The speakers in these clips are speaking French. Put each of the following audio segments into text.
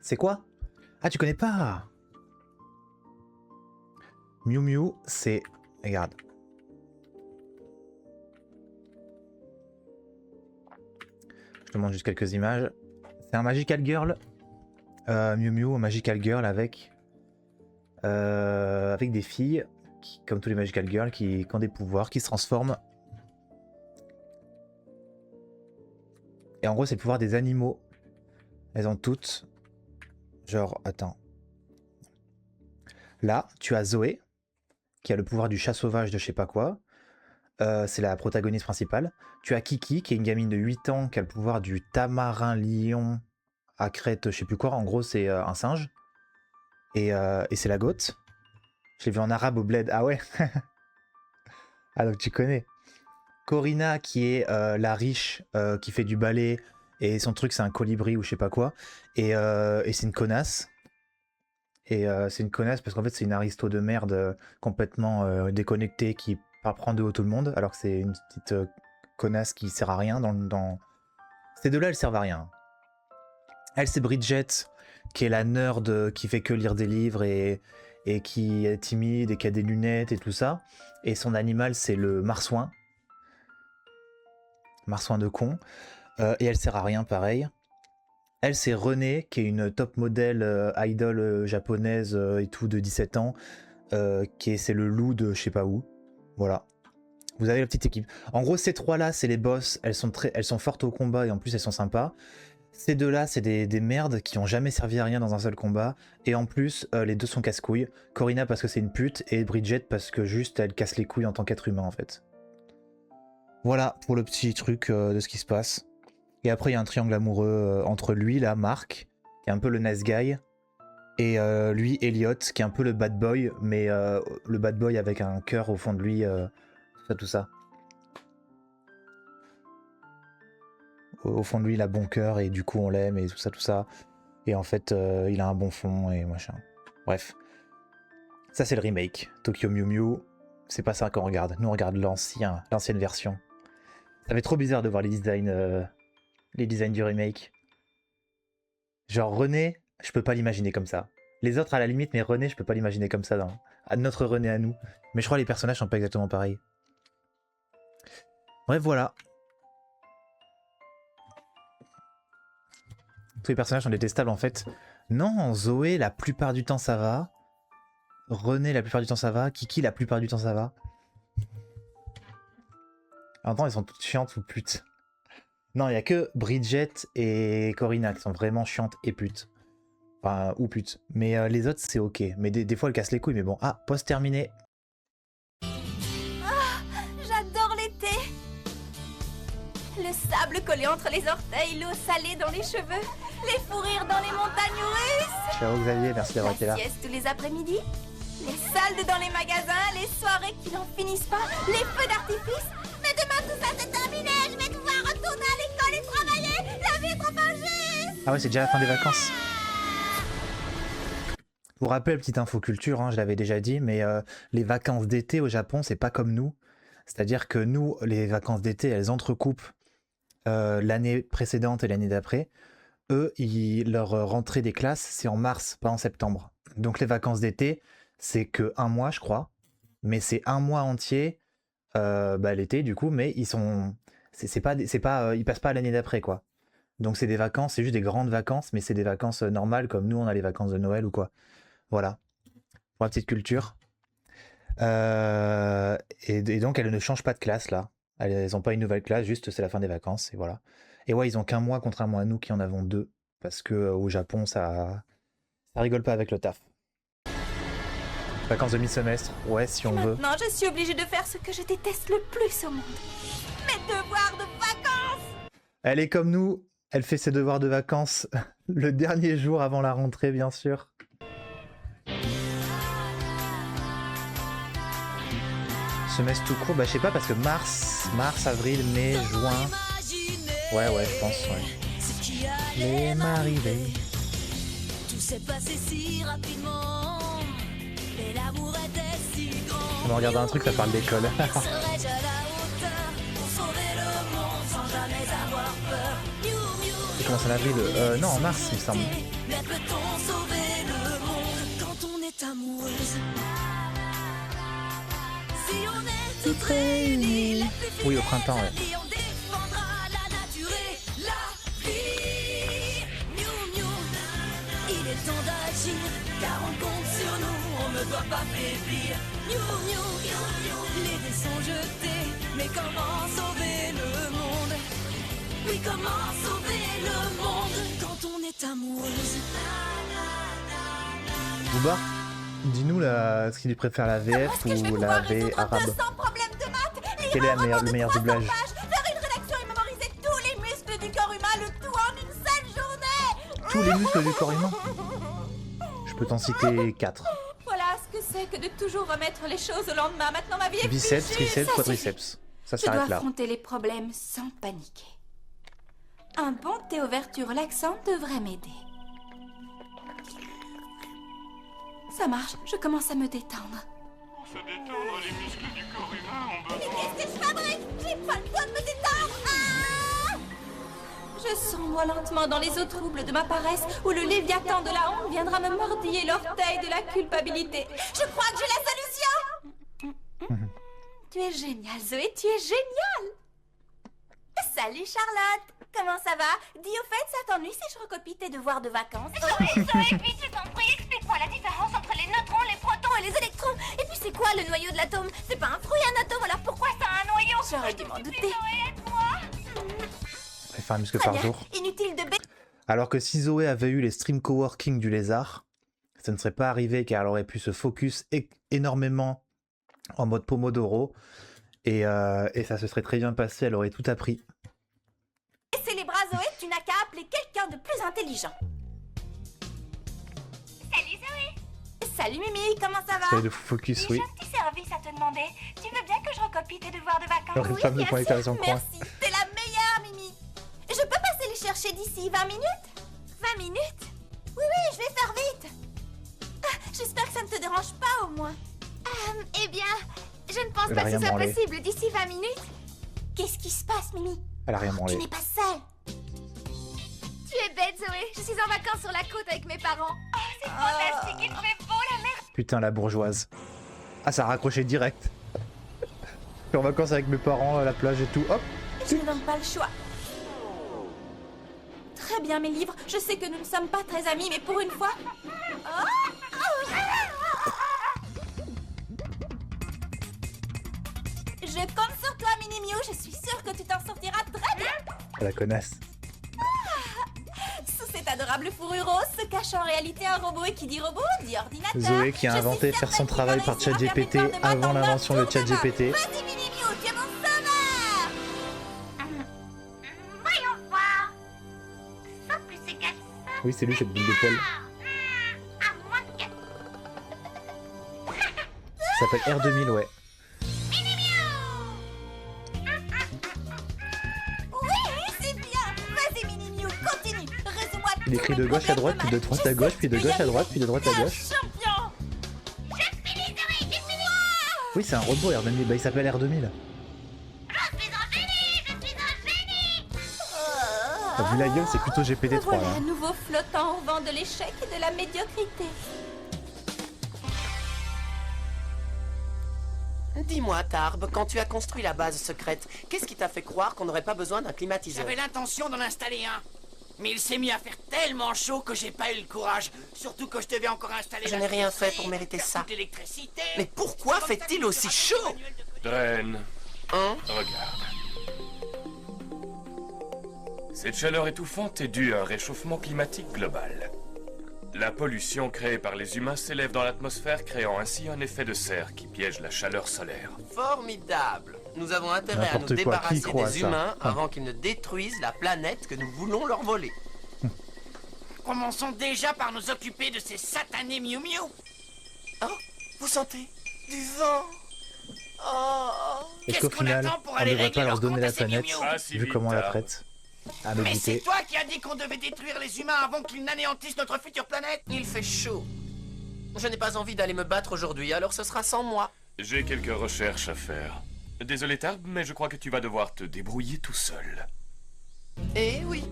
C'est quoi? Ah, tu connais pas? Miu Miu, c'est... Regarde. Je te montre juste quelques images. C'est un Magical Girl. Miu Miu, un Magical Girl avec des filles, qui, comme tous les Magical Girls, qui ont des pouvoirs, qui se transforment. Et en gros, c'est le pouvoir des animaux. Elles ont toutes... Genre, attends. Là, tu as Zoé, qui a le pouvoir du chat sauvage de je sais pas quoi. C'est la protagoniste principale. Tu as Kiki, qui est une gamine de 8 ans, qui a le pouvoir du tamarin lion à crête, je sais plus quoi. En gros, c'est un singe. Et c'est la goth. Je l'ai vu en arabe au bled. Ah ouais. Ah donc tu connais. Corina, qui est la riche, qui fait du ballet. Et son truc, c'est un colibri ou je sais pas quoi. Et c'est une connasse. Et c'est une connasse parce qu'en fait, c'est une aristo de merde complètement déconnectée qui prend de haut tout le monde. Alors que c'est une petite connasse qui sert à rien dans... Ces deux-là, elles servent à rien. Elle, c'est Bridget, qui est la nerd qui fait que lire des livres et qui est timide et qui a des lunettes et tout ça. Et son animal, c'est le marsouin. Marsouin de con. Et elle sert à rien, pareil. Elle, c'est Renée, qui est une top modèle idol japonaise et tout, de 17 ans. C'est le loup de je sais pas où. Voilà. Vous avez la petite équipe. En gros, ces trois-là, c'est les boss. Elles sont fortes au combat et en plus, elles sont sympas. Ces deux-là, c'est des merdes qui ont jamais servi à rien dans un seul combat. Et en plus, les deux sont casse-couilles. Corina parce que c'est une pute et Bridget parce que juste, elle casse les couilles en tant qu'être humain, en fait. Voilà pour le petit truc de ce qui se passe. Et après, il y a un triangle amoureux entre lui, là, Marc, qui est un peu le nice guy, et lui, Elliot, qui est un peu le bad boy, mais le bad boy avec un cœur au fond de lui, tout ça. Au fond de lui, il a bon cœur, et du coup, on l'aime, et tout ça. Et en fait, il a un bon fond, et machin. Bref. Ça, c'est le remake. Tokyo Mew Mew, c'est pas ça qu'on regarde. Nous, on regarde l'ancienne version. Ça fait trop bizarre de voir les designs du remake. Genre René, je peux pas l'imaginer comme ça. Les autres à la limite, mais René, je peux pas l'imaginer comme ça à notre René à nous. Mais je crois que les personnages sont pas exactement pareils. Bref, voilà. Tous les personnages sont détestables en fait. Non, Zoé, la plupart du temps ça va. René, la plupart du temps ça va. Kiki, la plupart du temps ça va. En même temps, elles sont toutes chiantes ou putes. Non, il n'y a que Bridget et Corina qui sont vraiment chiantes et putes. Enfin, ou putes. Mais les autres, c'est ok. Mais des fois, elles cassent les couilles. Mais bon. Ah, pause terminée. Ah, j'adore l'été. Le sable collé entre les orteils, l'eau salée dans les cheveux, les fous rires dans les montagnes russes. Ciao Xavier, merci d'avoir été là. La sieste tous les après-midi, les soldes dans les magasins, les soirées qui n'en finissent pas, les feux d'artifice. Mais demain tout ça c'est terminé, je vais pouvoir retourner à l'école et travailler. La vie est trop injuste. Ah ouais, c'est déjà la fin des vacances. Je vous rappelle, petite info culture, hein, je l'avais déjà dit, mais les vacances d'été au Japon, c'est pas comme nous. C'est-à-dire que nous, les vacances d'été, elles entrecoupent l'année précédente et l'année d'après. Eux, leur rentrée des classes, c'est en mars, pas en septembre. Donc les vacances d'été, c'est que un mois, je crois. Mais c'est un mois entier, l'été du coup, mais ils sont... ils passent pas à l'année d'après, quoi. Donc c'est des vacances, c'est juste des grandes vacances, mais c'est des vacances normales, comme nous, on a les vacances de Noël ou quoi. Voilà, pour la petite culture. Et donc elles ne changent pas de classe là. Elles n'ont pas une nouvelle classe, juste c'est la fin des vacances et voilà. Et ouais, ils ont qu'un mois contrairement à nous qui en avons 2. Parce que au Japon, ça rigole pas avec le taf. Vacances de mi-semestre, ouais, si on veut. Maintenant, je suis obligée de faire ce que je déteste le plus au monde. Mes devoirs de vacances. Elle est comme nous, elle fait ses devoirs de vacances le dernier jour avant la rentrée, bien sûr. Semestre tout court, bah je sais pas parce que mars, avril, mai, juin. Ouais, je pense, ouais. Les m'arriver. Tout s'est passé si rapidement. Et l'amour était si grand. On va regarder un truc, ça parle d'école. C'est commence en avril. Non, en mars, il me semble. Mais peut-on sauver le monde quand on est amoureuse? Si on est toutes réunies, les plus Oui, au printemps, ouais. fidèles, on défendra la nature et la vie. Miou, miou, il est temps d'agir, car on compte sur nous, on ne doit pas faiblir. Miou, miou, les dés sont jetés, mais comment sauver le monde? Oui, comment sauver le monde quand on est amoureuse? Booba, dis-nous là, ce qu'il préfère, la VF Est-ce que je vais ou pouvoir la V résoudre arabe? 200 problèmes de maths? Quel est le Lire un roman de meilleur 300 doublage? pages, faire une rédaction et mémoriser tous les muscles du corps humain, le tout en une seule journée? Tous les muscles du corps humain? Je peux t'en citer 4. Voilà ce que c'est que de toujours remettre les choses au lendemain. Maintenant, ma vie est Biceps, fichue. triceps, Ça quadriceps. Ça suffit. Je dois s'arrête là. affronter les problèmes sans paniquer. Un bon thé aux vertus relaxantes devrait m'aider. Ça marche, je commence à me détendre. Pour se détendre, les muscles du corps humain ont besoin... Qu'est-ce que je fabrique? J'ai pas le temps de me détendre. Ah! Je sombre lentement dans les eaux troubles de ma paresse, où le léviathan de la honte viendra me mordiller l'orteil de la culpabilité. Je crois que j'ai la solution. Tu es génial, Zoé, tu es génial. Salut Charlotte, comment ça va? Dis au fait, ça t'ennuie si je recopie tes devoirs de vacances? Zoé, vite, je t'en prie, explique-moi la différence entre les neutrons, les protons Et les électrons. Et puis c'est quoi le noyau de l'atome? C'est pas un fruit, un atome, alors pourquoi ça a un noyau? J'aurais dû m'en douter. Zoé, aide-moi. Elle fait un muscle Très par bien, jour. inutile de Alors que si Zoé avait eu les stream coworking du lézard, ça ne serait pas arrivé car elle aurait pu se focus énormément en mode Pomodoro et ça se serait très bien passé, elle aurait tout appris. baisser les bras, Zoé, tu n'as qu'à appeler quelqu'un de plus intelligent. Salut Zoé. Salut Mimi, comment ça va? C'est de focus, oui. J'ai un petit service à te demander. Tu veux bien que je recopie tes devoirs de vacances? Alors, Oui, femme de bien point sûr, d'exclamation coin. merci, t'es la meilleure Mimi. Je peux passer les chercher d'ici 20 minutes? 20 minutes? Oui, je vais faire vite. Ah, j'espère que ça ne te dérange pas au moins. Eh bien, je ne pense Elle a pas que rien ce soit branlé. possible d'ici 20 minutes. Qu'est-ce qui se passe, Mimi? Elle a rien Tu branlé. n'es pas seule. Tu es bête Zoé, je suis en vacances sur la côte avec mes parents. Oh, c'est fantastique, il fait beau, la mer. Putain, la bourgeoise. Ah, ça a raccroché direct. Je suis en vacances avec mes parents à la plage et tout. Hop. Je n'ai donc pas le choix. Très bien, mes livres. Je sais que nous ne sommes pas très amis, mais pour une fois... Je compte sur toi, Mini Miu. Je suis sûre que tu t'en sortiras très bien. La connasse. Sous cette adorable fourrure rose se cache en réalité un robot, et qui dit robot dit ordinateur. Zoé qui a Je suis inventé faire son certaine qu'il travail va par réussir à faire ChatGPT mes devoirs de maths avant en l'invention de un tour main. ChatGPT. Vas-y, Mini Miu, tu es mon sauveur. Voyons voir. Ça plus égal ça. Oui, c'est lui cette boule de poil. À moins que... Ça s'appelle R2000, ouais. Oui, c'est bien. Vas-y, Mini Miu, continue. Résoudre-moi Il écrit de gauche à droite, puis de droite à gauche, puis de gauche à droite, puis de droite à gauche. Champion. Oui, c'est un robot R2000. Bah, il s'appelle R2000. T'as vu la gueule, c'est plutôt GPT-3 Voilà là. à nouveau flottant au vent de l'échec et de la médiocrité. Dis-moi, Tarb, quand tu as construit la base secrète, qu'est-ce qui t'a fait croire qu'on n'aurait pas besoin d'un climatiseur? J'avais l'intention d'en installer un. Mais il s'est mis à faire tellement chaud que j'ai pas eu le courage. Surtout que je devais encore installer Je la n'ai rien tuyauterie, fait pour mériter faire ça. toute l'électricité. Mais pourquoi fait-il aussi chaud? Dren, Hein? regarde. Cette chaleur étouffante est due à un réchauffement climatique global. La pollution créée par les humains s'élève dans l'atmosphère, créant ainsi un effet de serre qui piège la chaleur solaire. Formidable. Nous avons intérêt à nous N'importe quoi, qui débarrasser croit à des ça? humains Ah. avant qu'ils ne détruisent la planète que nous voulons leur voler. Commençons déjà par nous occuper de ces satanés Miu Miu. Oh, vous sentez du vent? Oh. Est-ce Qu'est-ce qu'au qu'on final, attend pour on aller devrait régler pas leur leur donner compte la à ces planète, mignons? Ah, si vu vite, comment on la Tarb. traite? À Mais c'est méditer. toi qui as dit qu'on devait détruire les humains avant qu'ils n'anéantissent notre future planète. Il fait chaud. Je n'ai pas envie d'aller me battre aujourd'hui, alors ce sera sans moi. J'ai quelques recherches à faire. Désolé Tarb, mais je crois que tu vas devoir te débrouiller tout seul. Eh oui.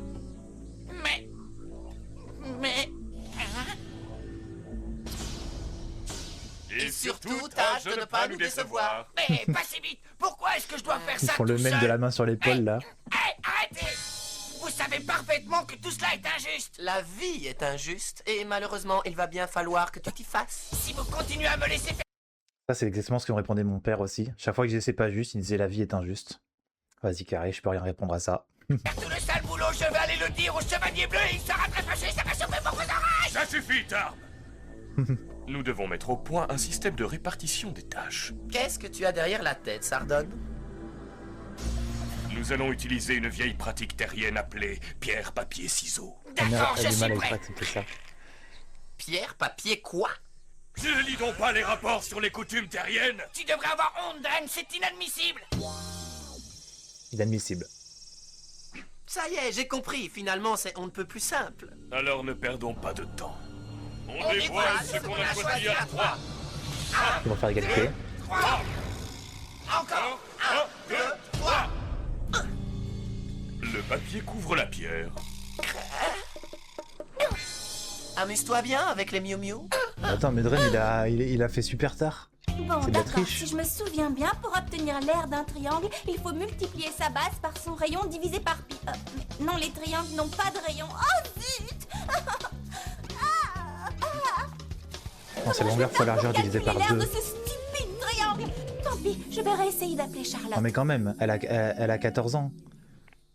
Et surtout, tâche de ne pas nous décevoir. Mais pas si vite. Pourquoi est-ce que je dois faire Ils ça font le tout même seul? de la main sur l'épaule là. Arrêtez! Vous savez parfaitement que tout cela est injuste. La vie est injuste et malheureusement, il va bien falloir que tu t'y fasses. Si vous continuez à me laisser faire Ça, c'est exactement ce que me répondait mon père aussi. Chaque fois que je disais c'est pas juste, il disait la vie est injuste. Vas-y, carré, je peux rien répondre à ça. tout le sale boulot, je vais aller le dire au chevalier bleu et il sera très fâché, ça va chauffer pour vos oreilles! Ça suffit, Tarb. Nous devons mettre au point un système de répartition des tâches. Qu'est-ce que tu as derrière la tête, Sardone? Nous allons utiliser une vieille pratique terrienne appelée pierre, papier, ciseaux. Ma mère D'accord, a je du suis mal à prêt. accepter ça. Pierre, papier, quoi? Ne lis donc pas les rapports sur les coutumes terriennes. Tu devrais avoir honte, Dren, c'est inadmissible! Inadmissible. Ça y est, j'ai compris. Finalement, c'est on ne peut plus simple. Alors ne perdons pas de temps. On dévoile dévoile ce qu'on a choisi à 3. Ils vont faire égalité. 3! Encore! 1, 2, 3. Le papier couvre la pierre. Amuse-toi bien avec les Miu Miu. Attends, mais Dren, il a fait super tard. Bon, C'est de la d'accord. triche. Si je me souviens bien, pour obtenir l'aire d'un triangle, il faut multiplier sa base par son rayon divisé par pi. Mais non, les triangles n'ont pas de rayon. Oh zut! Non, c'est longueur fois largeur divisé par L'aire de 2. ce stupide triangle. Tant pis, je vais réessayer d'appeler Charlotte. Non mais quand même, elle a 14 ans.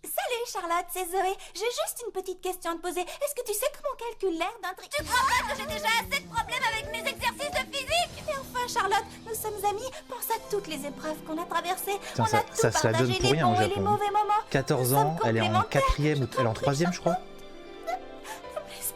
Salut Charlotte, c'est Zoé. J'ai juste une petite question à te poser. Est-ce que tu sais comment on calcule l'aire d'un triangle? Tu crois pas que j'ai déjà assez de problèmes avec mes exercices de physique? Et enfin Charlotte, nous sommes amis. Pense à toutes les épreuves qu'on a traversées. Putain, On ça- a tout ça se la donne partagé, pour les rien au bons et les Japon. mauvais moments. 14 Nous sommes ans, elle est en complémentaires. 4ème, elle est en 3ème je crois.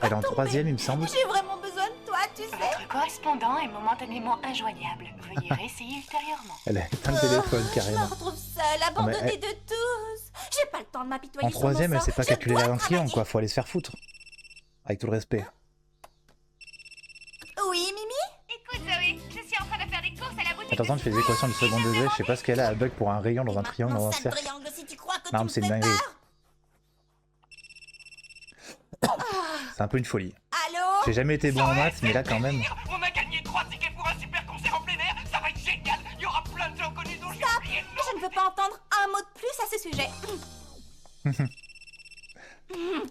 Elle est en 3ème il me semble. J'ai vraiment besoin de toi, tu sais. Votre correspondant est momentanément injoignable. Veuillez réessayer ultérieurement. Elle a éteint le téléphone Je me carrément. retrouve seule, abandonnée de tous. J'ai pas le temps de m'apitoyer En sur mon 3ème, elle sort. sait pas Je calculer dois la langue triangle travailler. quoi, faut aller se faire foutre. Avec tout le respect. Oui, Mimi? Écoute, Zoé, je suis en train de faire des courses à la boutique. Attends, je fais des équations du second degré, je sais pas ce qu'elle a, elle bug pour un rayon dans un triangle, dans un Sale cercle. triangle, si tu crois que Non, tu mais c'est me une fais dinguerie. peur. C'est un peu une folie. Allô? J'ai jamais été bon en maths, mais là quand même. On a gagné 3 tickets pour un super concert en plein air, ça va être génial! Il y aura plein de gens connus dont j'ai oublié le nom! Je ne veux pas entendre un mot de plus à ce sujet.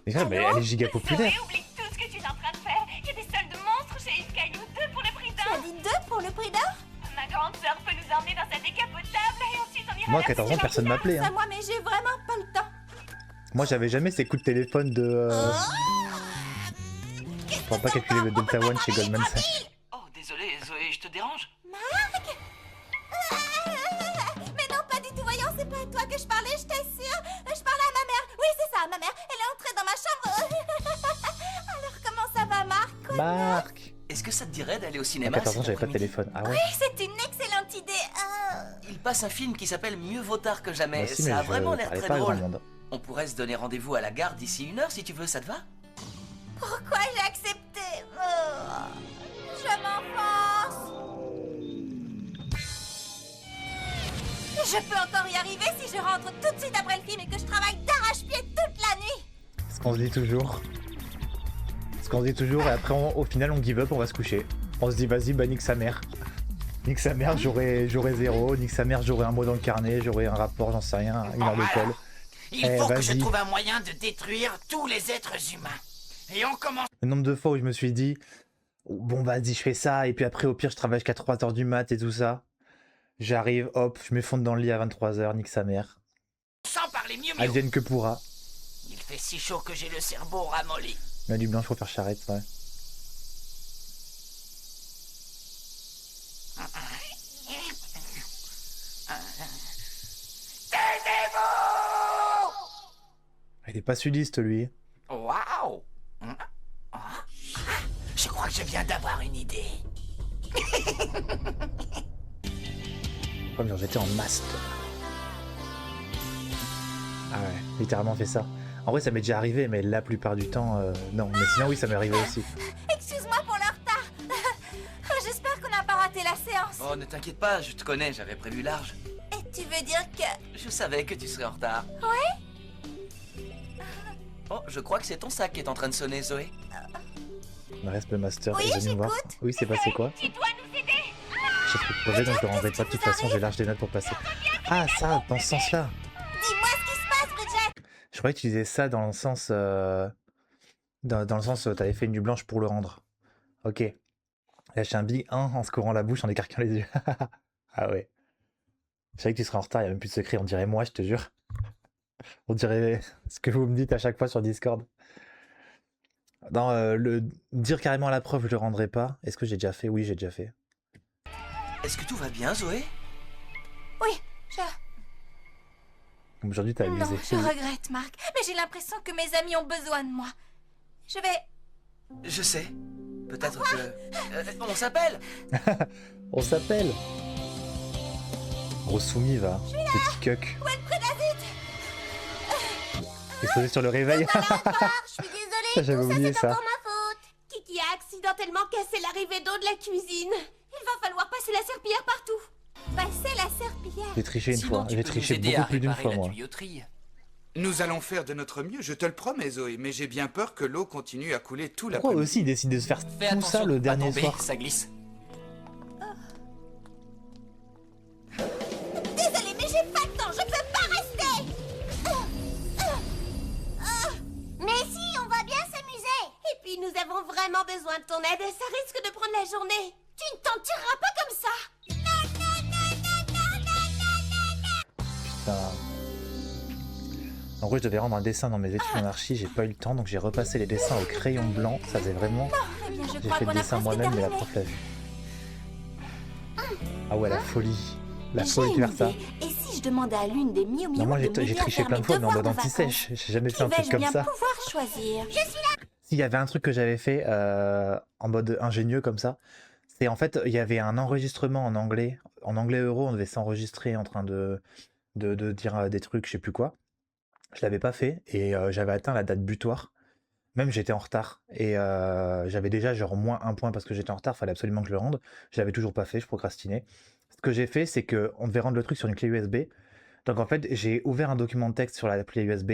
Mais grave, mais elle est giga populaire. Zoé, oublie tout ce que tu es en train de faire. Il y a des soldes monstres chez Iskainu, 2 pour le prix Tu as d'un. dit 2 pour le prix d'un? Ma grande sœur peut nous emmener dans sa décapotable et ensuite on ira Moi, à à la 14 ans, personne m'appelait. Ça, Hein. moi, mais j'ai vraiment pas le temps. Moi, j'avais jamais ces coups de téléphone de. Je pourrais pas calculer le Delta One chez Goldman Sachs. Oh, désolé, Zoé, je te dérange? Mais non, pas du tout, voyons, c'est pas à toi que je parlais, je t'assure. Je parlais à ma mère. Oui, c'est ça, ma mère. Elle est entrée dans ma chambre. Alors, comment ça va, Marc? Quoi de neuf? Marc. Est-ce que ça te dirait d'aller au À cinéma 14 ans, cet j'avais pas de après-midi? téléphone. Ah ouais? Oui, c'est une excellente idée. Il passe un film qui s'appelle Mieux vaut tard que jamais. Moi aussi, mais Ça a je vraiment l'air parlais très pas à grand drôle. monde. On pourrait se donner rendez-vous à la gare d'ici 1 heure si tu veux, ça te va? Pourquoi j'ai accepté? Je m'enfonce. Je peux encore y arriver si je rentre tout de suite après le film et que je travaille d'arrache-pied toute la nuit. Ce qu'on se dit toujours. Ce qu'on se dit toujours, et après, au final, on give up, on va se coucher. On se dit, vas-y, bah, nique sa mère. Nique sa mère, j'aurai 0. Nique sa mère, j'aurai un mot dans le carnet, j'aurai un rapport, j'en sais rien, une heure d'école. Il Eh, faut que je vas-y. trouve un moyen de détruire tous les êtres humains. Et on commence. Le nombre de fois où je me suis dit, bon, vas-y, je fais ça, et puis après, au pire, je travaille jusqu'à 3h du mat et tout ça. J'arrive, hop, je m'effondre dans le lit à 23h, nique sa mère. Sans parler mieux, Advienne que pourra. Il fait si chaud que j'ai le cerveau ramolli. Mais du blanche pour faire charrette, ouais. Taisez-vous! Il est pas sudiste, lui. Waouh! Je crois que je viens d'avoir une idée. Comme genre, j'étais en masse. Ah ouais, littéralement fait ça. En vrai, ça m'est déjà arrivé, mais la plupart du temps, non. Mais sinon, oui, ça m'est arrivé aussi. Excuse-moi pour le retard. J'espère qu'on n'a pas raté la séance. Oh, ne t'inquiète pas, je te connais, j'avais prévu large. Et tu veux dire que... Je savais que tu serais en retard. Ouais? Oh, je crois que c'est ton sac qui est en train de sonner, Zoé. On reste le master. Oui, est venu me voir. j'écoute. Oui, c'est passé quoi? Tu dois nous aider. ce truc crevé, donc je le rendrai pas. De toute façon, j'ai large des notes pour passer. Ah, ça, dans ce sens-là. Dis-moi ce qui se passe, Bridget. Je croyais que tu disais ça dans le sens... dans le sens, t'avais fait une nuit blanche pour le rendre. Ok. Lâche un big 1 en se courant la bouche, en écarquant les yeux. Ah ouais. Je savais que tu serais en retard, il n'y a même plus de secret. On dirait moi, je te jure. On dirait ce que vous me dites à chaque fois sur Discord. Dans le dire carrément à la preuve, je le rendrai pas. Est-ce que j'ai déjà fait? Oui, j'ai déjà fait. Est-ce que tout va bien, Zoé? Oui, Aujourd'hui, t'as abusé. non, je regrette, Marc, mais j'ai l'impression que mes amis ont besoin de moi. Je vais... Je sais. Peut-être que... on s'appelle. On s'appelle. Gros soumis, va. Petit cuck. Où est le prédazite? Exposé sur le réveil. Je suis désolée, J'avais tout ça oublié c'est ça. encore ma faute. Kiki a accidentellement cassé l'arrivée d'eau de la cuisine. Il va falloir passer la serpillière partout. Passer la serpillière? J'ai triché une Sinon, fois. tu J'ai peux nous triché aider beaucoup à plus d'une réparer fois, la moi. tuyauterie. Nous allons faire de notre mieux, je te le promets, Zoé, mais j'ai bien peur que l'eau continue à couler tout Pourquoi l'après-midi. aussi il décide de se faire Fais tout attention ça de le pas dernier tomber, soir? ça glisse. Désolée, mais j'ai pas le temps, je peux pas rester. Mais si, on va bien s'amuser. Et puis nous avons vraiment besoin de ton aide et ça risque de prendre la journée. Tu ne t'en tireras pas comme ça. Putain. En gros, je devais rendre un dessin dans mes études en archi, j'ai pas eu le temps, donc j'ai repassé les dessins au crayon blanc. Ça faisait vraiment... Eh bien, je J'ai crois fait qu'on le a dessin presque moi-même, mais la terminé. prof l'a vu. Ah ouais, la folie. La J'ai folie de une faire ça. idée. Et si je demandais à l'une des Miu Miu Non, moi de j'ai m'aider à triché faire plein mes de fois, mais en devoirs mode de vacances? anti-sèche. J'ai jamais fait Qui un truc vais-je comme bien ça. pouvoir choisir? Je suis là. S'il y avait un truc que j'avais fait en mode ingénieux comme ça, c'est en fait, il y avait un enregistrement en anglais euro, on devait s'enregistrer en train de dire des trucs, je sais plus quoi. Je l'avais pas fait et j'avais atteint la date butoir. Même j'étais en retard et j'avais déjà genre moins 1 point parce que j'étais en retard, fallait absolument que je le rende. Je l'avais toujours pas fait, je procrastinais. Ce que j'ai fait, c'est que on devait rendre le truc sur une clé USB. Donc en fait, j'ai ouvert un document de texte sur la clé USB,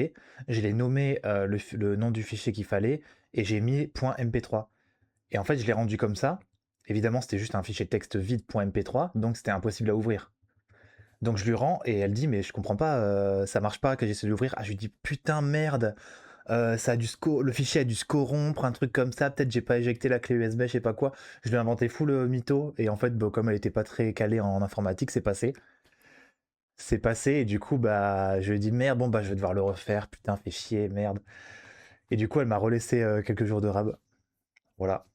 je l'ai nommé le nom du fichier qu'il fallait et j'ai mis .mp3. Et en fait, je l'ai rendu comme ça. Évidemment, c'était juste un fichier de texte vide .mp3, donc c'était impossible à ouvrir. Donc je lui rends et elle dit mais je comprends pas, ça marche pas que j'essaie d'ouvrir. Ah je lui dis putain merde, ça a dû le fichier a dû se corrompre, un truc comme ça, peut-être j'ai pas éjecté la clé USB, je sais pas quoi. Je lui ai inventé full mytho et en fait bah, comme elle était pas très calée en informatique, c'est passé. C'est passé et du coup bah je lui ai dit merde bon bah je vais devoir le refaire, putain fais chier, merde. Et du coup elle m'a relaissé quelques jours de rab. Voilà.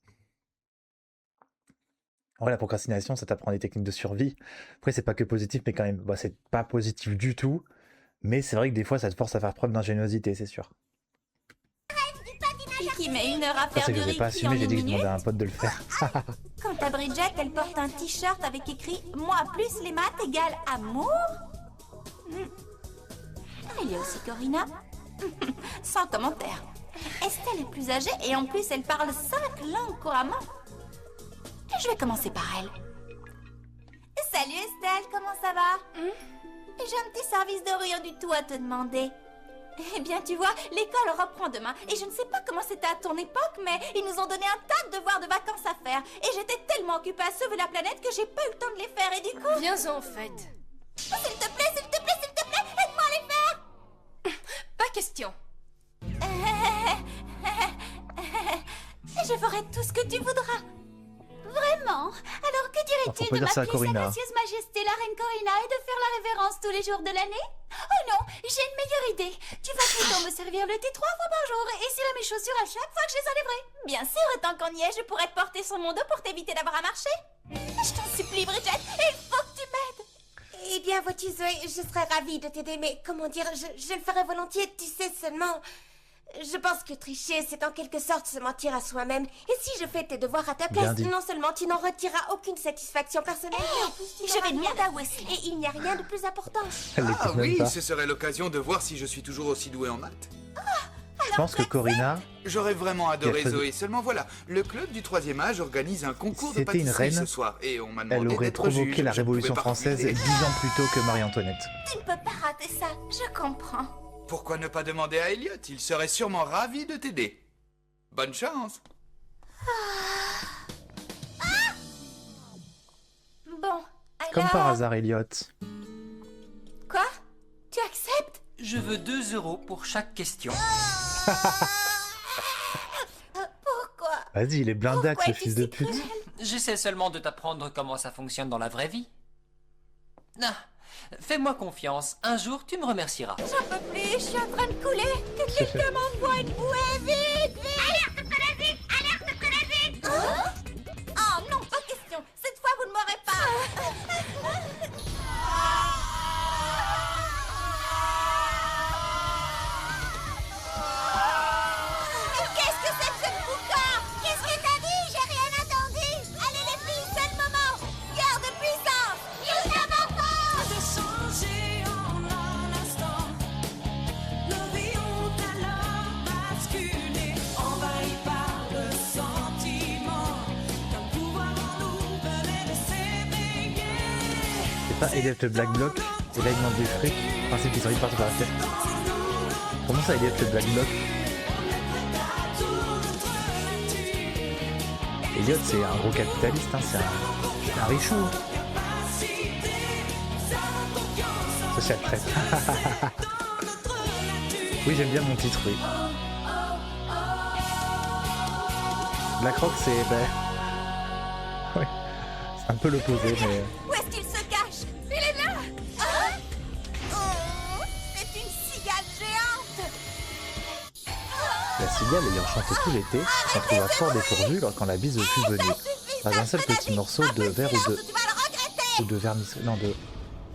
Ouais, la procrastination, ça t'apprend des techniques de survie. Après, c'est pas que positif, mais quand même, bah, c'est pas positif du tout. Mais c'est vrai que des fois, ça te force à faire preuve d'ingéniosité, c'est sûr. Kiki met 1 heure à Ça, faire c'est du que je l'ai pas Reiki en assumé, j'ai 1 dit que je minute. demandais à un pote de le faire. Quant à Bridget, elle porte un t-shirt avec écrit « Moi plus les maths égale amour ». Il y a aussi Corina. Sans commentaire. Estelle est plus âgée et en plus elle parle 5 langues couramment. Je vais commencer par elle. Salut Estelle, comment ça va? J'ai un petit service de rien du tout à te demander. Eh bien, tu vois, l'école reprend demain. Et je ne sais pas comment c'était à ton époque, mais ils nous ont donné un tas de devoirs de vacances à faire. Et j'étais tellement occupée à sauver la planète que j'ai pas eu le temps de les faire. Et du coup... Viens en fait. Oh, s'il te plaît, s'il te plaît, s'il te plaît, aide-moi à les faire. Pas question. Je ferai tout ce que tu voudras. Vraiment? Alors que Faut dirais-tu pas de dire ça à m'appeler Sa Corina. Gracieuse Majesté la Reine Corina et de faire la révérence tous les jours de l'année? Oh non, j'ai une meilleure idée. Tu vas plutôt me servir le thé 3 fois par jour et cirer mes chaussures à chaque fois que je les enlèverai. Bien sûr, et tant qu'on y est, je pourrais te porter sur mon dos pour t'éviter d'avoir à marcher. Je t'en supplie, Bridget, il faut que tu m'aides. Eh bien, vois-tu, Zoé, je serais ravie de t'aider, mais comment dire, je le ferais volontiers, tu sais, seulement... Je pense que tricher, c'est en quelque sorte se mentir à soi-même. Et si je fais tes devoirs à ta Bien place, dit. non seulement tu n'en retireras aucune satisfaction personnelle, mais en plus tu Je n'auras vais demander rien. à Wesley. Et il n'y a rien de plus important. Elle Ah l'écoute même oui, pas. ce serait l'occasion de voir si je suis toujours aussi doué en maths. Je pense que Corina, J'aurais vraiment adoré Elle faisait- Zoé, seulement voilà, le club du 3e âge organise un concours de C'était une pâtisserie reine, ce soir, et on m'a elle demandé aurait d'être provoqué juge. la Je ne pouvais Révolution pas française 10 refuser. ans plus tôt que Marie-Antoinette. Tu ne peux pas rater ça, je comprends. Pourquoi ne pas demander à Elliot? Il serait sûrement ravi de t'aider. Bonne chance. Bon, Bon, Comme par alors... hasard, Elliot. Quoi? Tu acceptes? Je veux 2 € pour chaque question. Pourquoi? Vas-y, il est blindax, Pourquoi ce fils de pute. J'essaie seulement de t'apprendre comment ça fonctionne dans la vraie vie. Ah, fais-moi confiance, un jour tu me remercieras. J'en peux plus, je suis en train de couler. Que quelqu'un m'envoie une bouée, vite, vite. Alerte parasite, alerte parasite. Oh non, pas question. Cette fois, vous ne m'aurez pas. Mais qu'est-ce que c'est que ce boucan? Qu'est-ce que t'as dit? J'ai rien entendu. Allez les filles, c'est le moment. Guerre de puissance. Nous avançons. De changer en un instant. Nos vies ont alors basculé, envahies par le sentiment. Qu'un pouvoir en nous venait de s'éveiller. C'est pas Elliot le Black Bloc. Et là, il demande des fric. Principe qu'ils sont vite partis par la tête. Comment ça, Elliot le Black Bloc? Elliot, c'est un gros capitaliste, hein. C'est un richou. Social traite. Oui, j'aime bien mon titre, oui. BlackRock, c'est... Ben... Oui. C'est un peu l'opposé, mais... Où est-ce qu'il se cache? Il est là. Hein? Oh, c'est une cigale géante. La cigale, ayant chanté tout l'été, s'en trouva fort dépourvue quand la bise fut venue. Pas un seul petit morceau de verre ou de... Tu vas le regretter. ou de vermisseau... Non, de...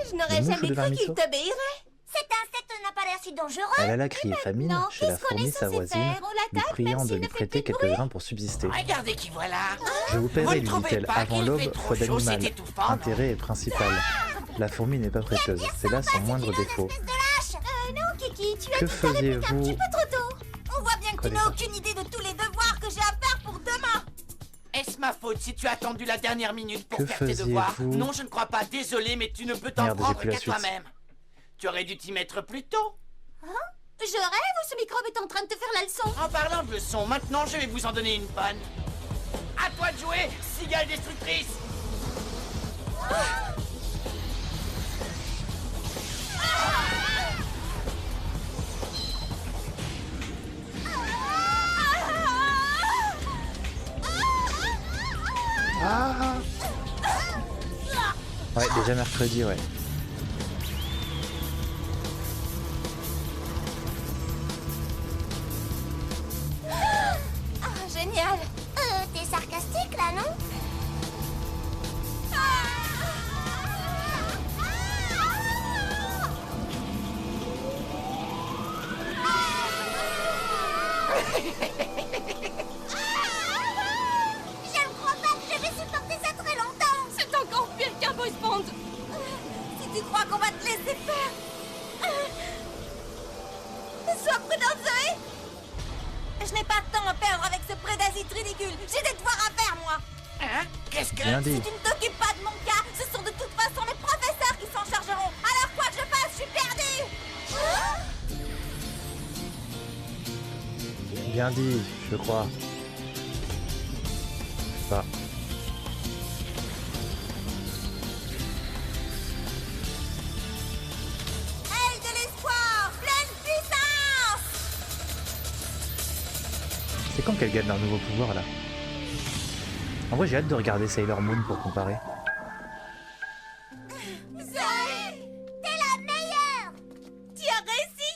Je n'aurais mouche ou jamais de cru vermisseau qu'il t'obéirait. Cet insecte n'a pas l'air si dangereux. Elle alla crier famine Non, chez la qu'est-ce qu'on fourmi est sa censé voisine, faire? On lui l'attaque, priant même de s'il lui ne fait prêter plus de quelques grains pour subsister. Regardez qui voilà. Je vous Vous paierai, ne lui trouvez dit-elle, pas avant qu'il l'aube, fait trop foi chaud, d'animal. c'est étouffant, non? Intérêt est principal. La fourmi n'est pas prêteuse, c'est là son moindre défaut. Espèce de lâche. Non, Kiki, tu as Que dit ta réplique un faisiez-vous? petit peu trop tôt. On voit bien que Quoi, tu n'as déjà aucune idée de tous les devoirs que j'ai à faire pour demain. Est-ce ma faute si tu as attendu la dernière minute pour Que faire tes devoirs? faisiez-vous? Non, je ne crois pas. Désolé, mais tu ne peux t'en Merde, j'ai prendre plus la qu'à suite. toi-même. Tu aurais dû t'y mettre plus tôt. Je rêve ou ce microbe est en train de te faire la leçon? En parlant de leçon, maintenant je vais vous en donner une bonne. À toi de jouer, cigale destructrice. Ah ouais, déjà mercredi, ouais. Ah, génial. T'es sarcastique là, non? Je ne crois pas que je vais supporter ça très longtemps. C'est encore pire qu'un boys band. Si tu crois qu'on va te laisser faire... Sois prudente, Zoé. Je n'ai pas de temps à perdre avec ce prédasite ridicule. J'ai des devoirs à faire, moi. Hein? Qu'est-ce que... Bien dit. Si tu ne t'occupes pas de mon cas, ce sont de toute façon les professeurs qui s'en chargeront. Alors quoi que je fasse, je suis perdue. Bien dit, je crois. Pas. Aile de l'espoir, pleine puissance. C'est quand qu'elle gagne leur nouveau pouvoir, là? En vrai, j'ai hâte de regarder Sailor Moon pour comparer. Zoé, t'es la meilleure. Tu as réussi.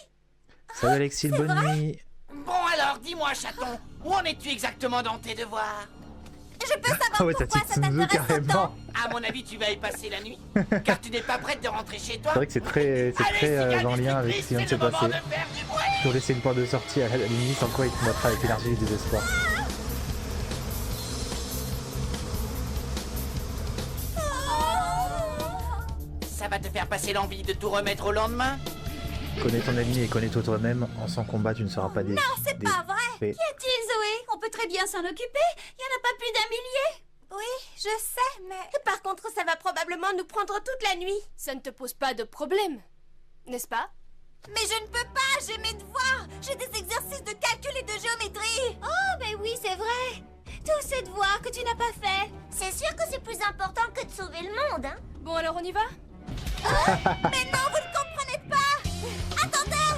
Salut Alexis, bonne nuit. Bon alors, dis-moi chaton, où en es-tu exactement dans tes devoirs? Je peux savoir Ah ouais, t'as pourquoi ça Tsutsumu t'intéresse autant. carrément. À mon avis, tu vas y passer la nuit, car tu n'es pas prête de rentrer chez toi. C'est vrai que c'est très en lien avec ce qui vient de se passer. Pour laisser une porte de sortie à la limite, sans quoi il te mettra avec l'énergie du désespoir. Ça va te faire passer l'envie de tout remettre au lendemain? Connais ton ennemi et connais-toi toi-même. En sans combat, tu ne seras pas des... Non, c'est pas vrai. Qu'y a-t-il, Zoé? On peut très bien s'en occuper. Il n'y en a pas plus d'1 millier. Oui, je sais, mais... Par contre, ça va probablement nous prendre toute la nuit. Ça ne te pose pas de problème, n'est-ce pas? Mais je ne peux pas, j'ai mes devoirs. J'ai des exercices de calcul et de géométrie. Oh, ben oui, c'est vrai. tous ces devoirs que tu n'as pas fait. C'est sûr que c'est plus important que de sauver le monde, hein. Bon, alors on y va? Mais non, vous ne comprenez pas. Attendez.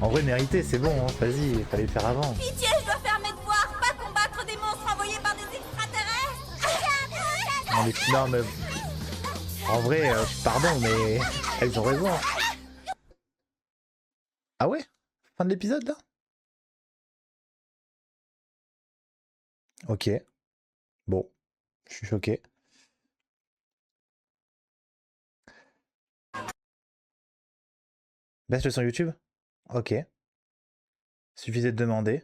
En vrai, mérité, c'est bon, hein. Vas-y, fallait le faire avant. Pitié, je dois faire mes devoirs, pas combattre des monstres envoyés par des extraterrestres. Non, mais... En vrai, pardon, mais... Elles ont raison. Ah ouais? Fin de l'épisode, là? Ok. Bon. Je suis choqué. Baisse le son YouTube? Ok. Suffisait de demander.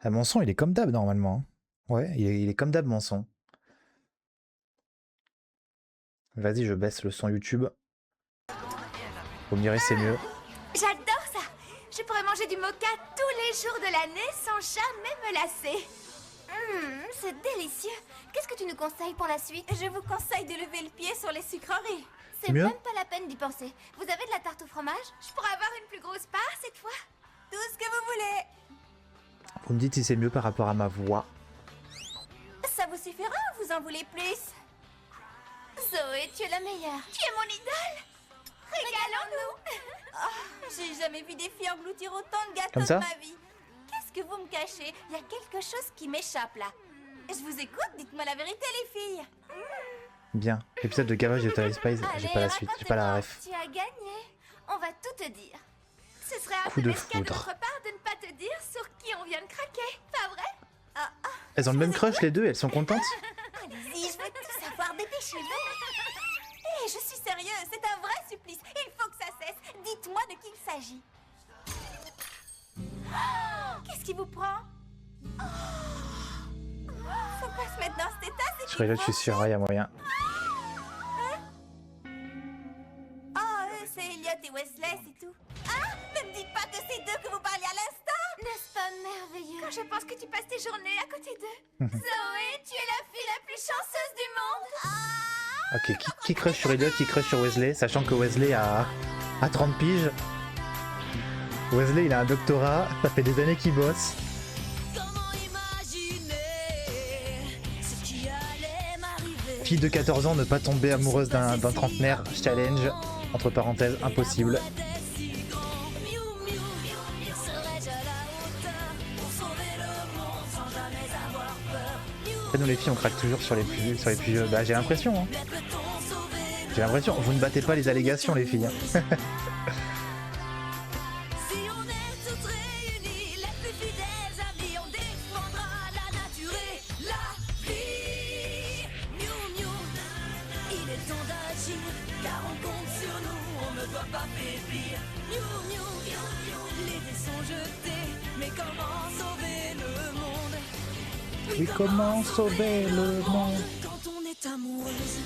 Ah, mon son, il est comme d'hab normalement. Ouais, il est comme d'hab mon son. Vas-y, je baisse le son YouTube. Vous me direz c'est mieux. J'adore ça. Je pourrais manger du mocha tous les jours de l'année sans jamais me lasser. C'est délicieux. Qu'est-ce que tu nous conseilles pour la suite? Je vous conseille de lever le pied sur les sucreries. C'est mieux même pas la peine d'y penser. Vous avez de la tarte au fromage? Je pourrais avoir une plus grosse part cette fois? Tout ce que vous voulez. Vous me dites si c'est mieux par rapport à ma voix. Ça vous suffira ou vous en voulez plus? Zoé, tu es la meilleure. Tu es mon idole. Régalons-nous. J'ai jamais vu des filles engloutir autant de gâteaux Comme ça de ma vie. Qu'est-ce que vous me cachez? Il y a quelque chose qui m'échappe là. Je vous écoute, dites-moi la vérité les filles. Bien. L'épisode de Gavage de Total Spice, j'ai pas la suite, j'ai pas la ref. Tu as gagné. On va tout te dire. Ce serait un Coup peu de mesquin de foudre. notre part de ne pas te dire sur qui on vient de craquer, pas vrai? Elles ont le même crush les deux, elles sont contentes? Allez-y, je veux tout savoir, dépêchez-vous. Hé, je suis sérieuse, c'est un vrai supplice. Il faut que ça cesse. Dites-moi de qui il s'agit. Qu'est-ce qui vous prend? Faut pas se mettre dans cet état, c'est Sur les autres, je suis sûr, il y a moyen. C'est Elliot et Wesley, c'est tout. Ah, ne me dites pas que c'est d'eux que vous parliez à l'instant. N'est-ce pas merveilleux? Quand je pense que tu passes tes journées à côté d'eux. Zoé, tu es la fille la plus chanceuse du monde. Ok, qui crush sur Elliot, qui crush sur Wesley, sachant que Wesley a 30 piges. Wesley, il a un doctorat, ça fait des années qu'il bosse. Fille de 14 ans, ne pas tomber amoureuse d'un trentenaire, challenge, entre parenthèses, impossible. Nous les filles, on craque toujours sur les plus vieux. Bah j'ai l'impression. Hein. J'ai l'impression. Vous ne battez pas les allégations les filles. Hein. Oui, comment sauver le monde quand on est amoureuse.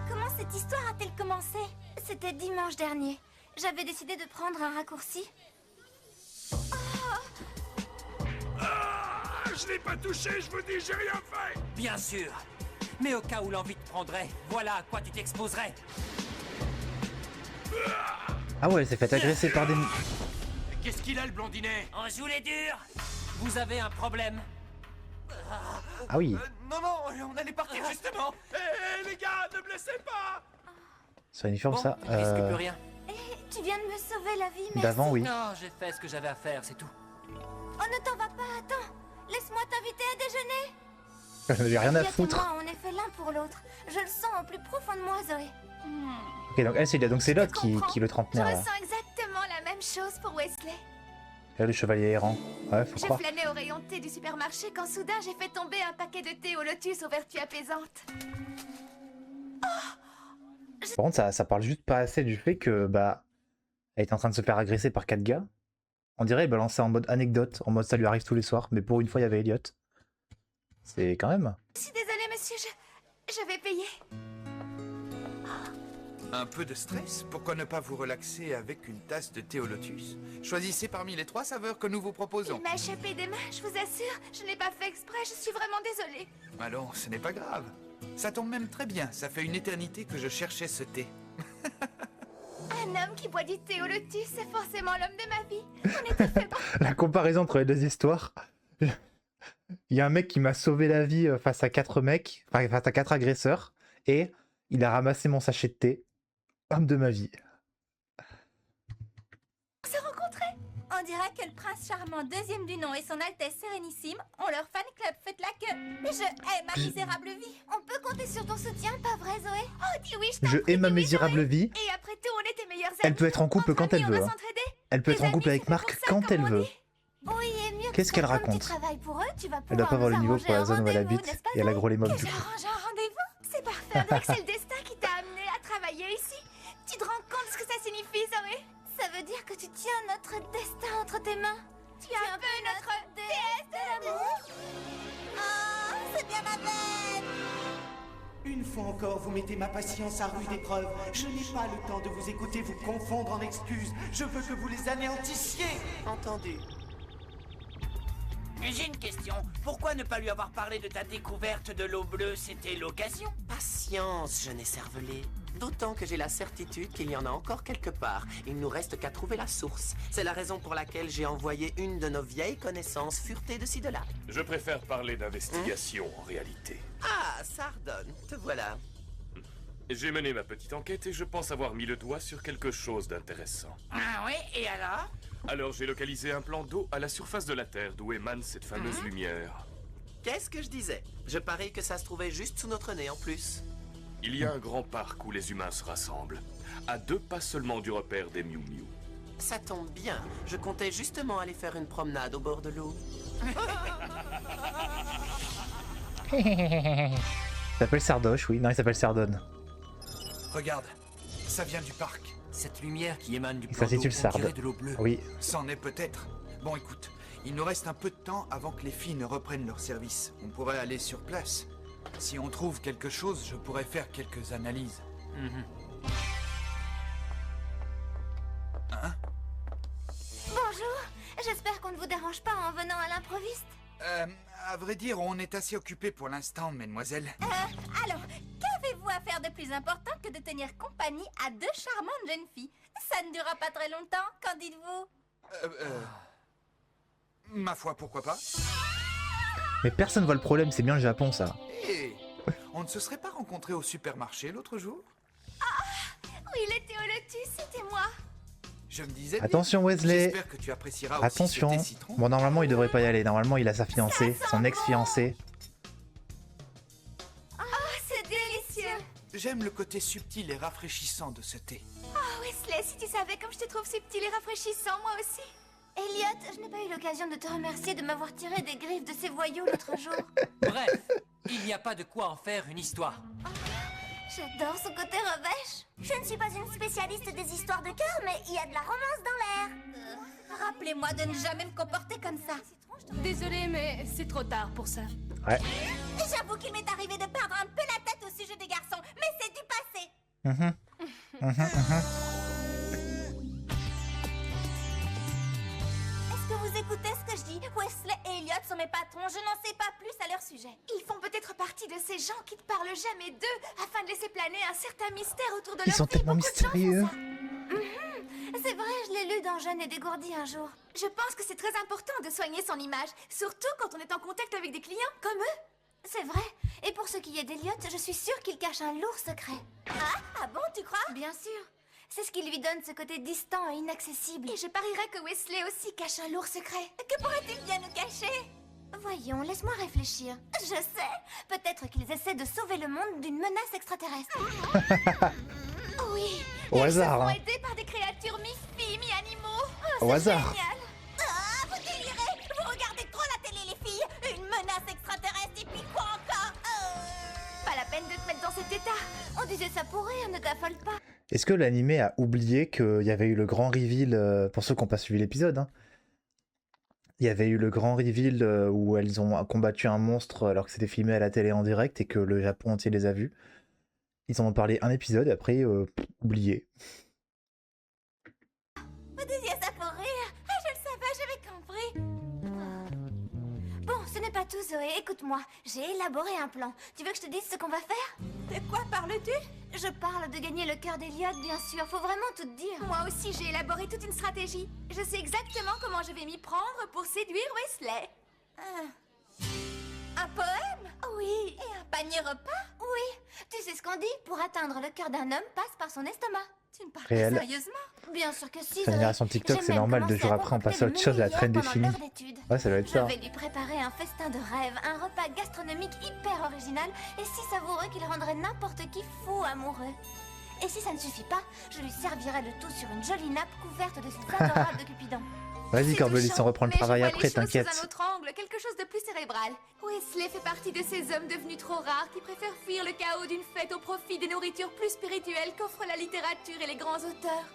Comment cette histoire a-t-elle commencé? C'était dimanche dernier. J'avais décidé de prendre un raccourci. Je l'ai pas touché, je vous dis, j'ai rien fait. Bien sûr. Mais au cas où l'envie te prendrait, voilà à quoi tu t'exposerais. Ah ouais, elle s'est fait agresser par des... Qu'est-ce qu'il a le blondinet? On joue les durs. Vous avez un problème? Ah oui. Non, on allait partir justement. Hé les gars, ne blessez pas. Sur l'uniforme, Bon, ça. je risque plus rien. Tu viens de me sauver la vie, merci. D'avant, oui. Non, j'ai fait ce que j'avais à faire, c'est tout. Oh, ne t'en va pas, attends. Laisse-moi t'inviter à déjeuner. J'en avais rien à Elliot et foutre. moi, on est fait l'un pour l'autre. Je le sens au plus profond de moi, Zoé. Ok, donc elle, c'est l'autre qui le Je trentenaire là. ressens exactement la même chose pour Wesley. Là, le chevalier errant. Ouais, faut Je croire. flânais au rayon de thé du supermarché quand soudain j'ai fait tomber un paquet de thé au lotus aux vertus apaisantes. Par contre, ça parle juste pas assez du fait que, bah, elle est en train de se faire agresser par 4 gars. On dirait balancer en mode anecdote, en mode ça lui arrive tous les soirs, mais pour une fois, il y avait Elliot. C'est quand même. Je suis désolée, monsieur, je vais payer. Un peu de stress? Pourquoi ne pas vous relaxer avec une tasse de thé au lotus? Choisissez parmi les 3 saveurs que nous vous proposons. Il m'a échappé des mains, je vous assure. Je n'ai pas fait exprès, je suis vraiment désolée. Allons, ce n'est pas grave. Ça tombe même très bien, ça fait une éternité que je cherchais ce thé. Un homme qui boit du thé au lotus, c'est forcément l'homme de ma vie. On était fait pour... La comparaison entre les deux histoires. Il y a un mec qui m'a sauvé la vie face à 4 mecs, enfin face à 4 agresseurs, et il a ramassé mon sachet de thé. Homme de ma vie. On s'est rencontrés. On dirait que le prince charmant deuxième du nom et son Altesse Sérénissime ont leur fan club fait la queue. Mais je hais ma misérable vie. On peut compter sur ton soutien, pas vrai Zoé? Oh, dis oui, Je hais ma misérable vie. Et après tout, on était meilleurs amis. Elle peut être en couple quand elle veut. Hein. Elle peut être en couple avec Marc quand elle veut. Oui, et mieux Qu'est-ce qu'elle raconte? Pour eux, tu vas Elle doit pas avoir le niveau pour la zone où elle habite et elle a gros les mobs du coup. Arrange un rendez-vous? C'est parfait, on dirait que c'est le destin qui t'a amené à travailler ici. Tu te rends compte de ce que ça signifie, Zoé? Ça veut dire que tu tiens notre destin entre tes mains. Tu es un peu notre déesse de l'amour. Oh, c'est bien ma belle. Une fois encore, vous mettez ma patience à rude épreuve. Je n'ai pas le temps de vous écouter vous confondre en excuses. Je veux que vous les anéantissiez. Entendu. J'ai une question. Pourquoi ne pas lui avoir parlé de ta découverte de l'eau bleue? C'était l'occasion. Patience, jeune écervelé. D'autant que j'ai la certitude qu'il y en a encore quelque part. Il nous reste qu'à trouver la source. C'est la raison pour laquelle j'ai envoyé une de nos vieilles connaissances furetées de ci de là. Je préfère parler d'investigation en réalité. Ah, Sardone, te voilà. J'ai mené ma petite enquête et je pense avoir mis le doigt sur quelque chose d'intéressant. Ah oui, et alors? Alors j'ai localisé un plan d'eau à la surface de la Terre d'où émane cette fameuse lumière. Qu'est-ce que je disais? Je parie que ça se trouvait juste sous notre nez en plus. Il y a un grand parc où les humains se rassemblent, à 2 pas seulement du repère des Miu Miu. Ça tombe bien, je comptais justement aller faire une promenade au bord de l'eau. Il s'appelle Sardoche, oui. Non, il s'appelle Sardone. Regarde, ça vient du parc. Cette lumière qui émane du Et ça plan d'eau, s'intitule on Sarde. dirait de l'eau bleue. Oui. C'en est peut-être. Bon, écoute, il nous reste un peu de temps avant que les filles ne reprennent leur service. On pourrait aller sur place. Si on trouve quelque chose, je pourrais faire quelques analyses. Hein? Bonjour, j'espère qu'on ne vous dérange pas en venant à l'improviste. À vrai dire, on est assez occupés pour l'instant, mesdemoiselles. Alors, qu'avez-vous à faire de plus important que de tenir compagnie à 2 charmantes jeunes filles? Ça ne durera pas très longtemps, qu'en dites-vous? Ma foi, pourquoi pas? Mais personne voit le problème, c'est bien le Japon ça. Hé, on ne se serait pas rencontrés au supermarché l'autre jour? Oui, le thé au lotus, c'était moi. Je me disais. Attention bien. Wesley. J'espère que tu apprécieras aussi Attention. ce thé citron. Bon, normalement il devrait pas y aller. Normalement il a sa fiancée, son ex-fiancée. Oh, c'est délicieux. J'aime le côté subtil et rafraîchissant de ce thé. Oh, Wesley, si tu savais comme je te trouve subtil et rafraîchissant, moi aussi. Elliot, je n'ai pas eu l'occasion de te remercier de m'avoir tiré des griffes de ces voyous l'autre jour. Bref, il n'y a pas de quoi en faire une histoire. J'adore son côté revêche. Je ne suis pas une spécialiste des histoires de cœur, mais il y a de la romance dans l'air. Rappelez-moi de ne jamais me comporter comme ça. Désolée, mais c'est trop tard pour ça. Ouais. J'avoue qu'il m'est arrivé de perdre un peu la tête au sujet des garçons, mais c'est du passé. Est-ce que vous écoutez ce que je dis? Wesley et Elliot sont mes patrons, je n'en sais pas plus à leur sujet. Ils font peut-être partie de ces gens qui ne parlent jamais d'eux afin de laisser planer un certain mystère autour de Ils leur sont vie. tellement mystérieux. C'est vrai, je l'ai lu dans Jeune et dégourdi un jour. Je pense que c'est très important de soigner son image, surtout quand on est en contact avec des clients comme eux. C'est vrai. Et pour ce qui est d'Elliot, je suis sûre qu'il cache un lourd secret. Ah bon, tu crois? Bien sûr. C'est ce qui lui donne ce côté distant et inaccessible. Et je parierais que Wesley aussi cache un lourd secret. Que pourrait-il bien nous cacher? Voyons, laisse-moi réfléchir. Je sais. Peut-être qu'ils essaient de sauver le monde d'une menace extraterrestre. Oui. Au Ils hasard, se font hein. aider par des créatures mi-filles, mi-animaux. Au hasard. Génial. Ah, vous délirez! Vous regardez trop la télé, les filles! Une menace extraterrestre et puis quoi encore? Pas la peine de te mettre dans cet état. On disait ça pour rire, ne t'affole pas. Est-ce que l'animé a oublié qu'il y avait eu le grand reveal, pour ceux qui n'ont pas suivi l'épisode, hein, il y avait eu le grand reveal où elles ont combattu un monstre alors que c'était filmé à la télé en direct et que le Japon entier les a vus. Ils en ont parlé un épisode, après, oublié. Vous disiez ça pour rire. Ah, je le savais, j'avais compris. Bon, ce n'est pas tout, Zoé. Écoute-moi. J'ai élaboré un plan. Tu veux que je te dise ce qu'on va faire? De quoi parles-tu? Je parle de gagner le cœur d'Eliott, bien sûr. Faut vraiment tout te dire. Moi aussi, j'ai élaboré toute une stratégie. Je sais exactement comment je vais m'y prendre pour séduire Wesley. Un poème? Oui. Et un panier repas? Oui. Tu sais ce qu'on dit? Pour atteindre le cœur d'un homme, passe par son estomac. Tu me parles Réel. sérieusement? Bien sûr que si. Sa génération TikTok, c'est normal, 2 jours après, on passe à autre chose, la traîne définie. Ouais, ça doit être ça. Je vais lui préparer un festin de rêve, un repas gastronomique hyper original et si savoureux qu'il rendrait n'importe qui fou amoureux. Et si ça ne suffit pas, je lui servirai le tout sur une jolie nappe couverte de ces adorables de Cupidon. Vas-y, Corbelis, on reprend le travail après, t'inquiète. Sous un autre angle, quelque chose de plus cérébral. Wesley fait partie de ces hommes devenus trop rares qui préfèrent fuir le chaos d'une fête au profit des nourritures plus spirituelles qu'offrent la littérature et les grands auteurs.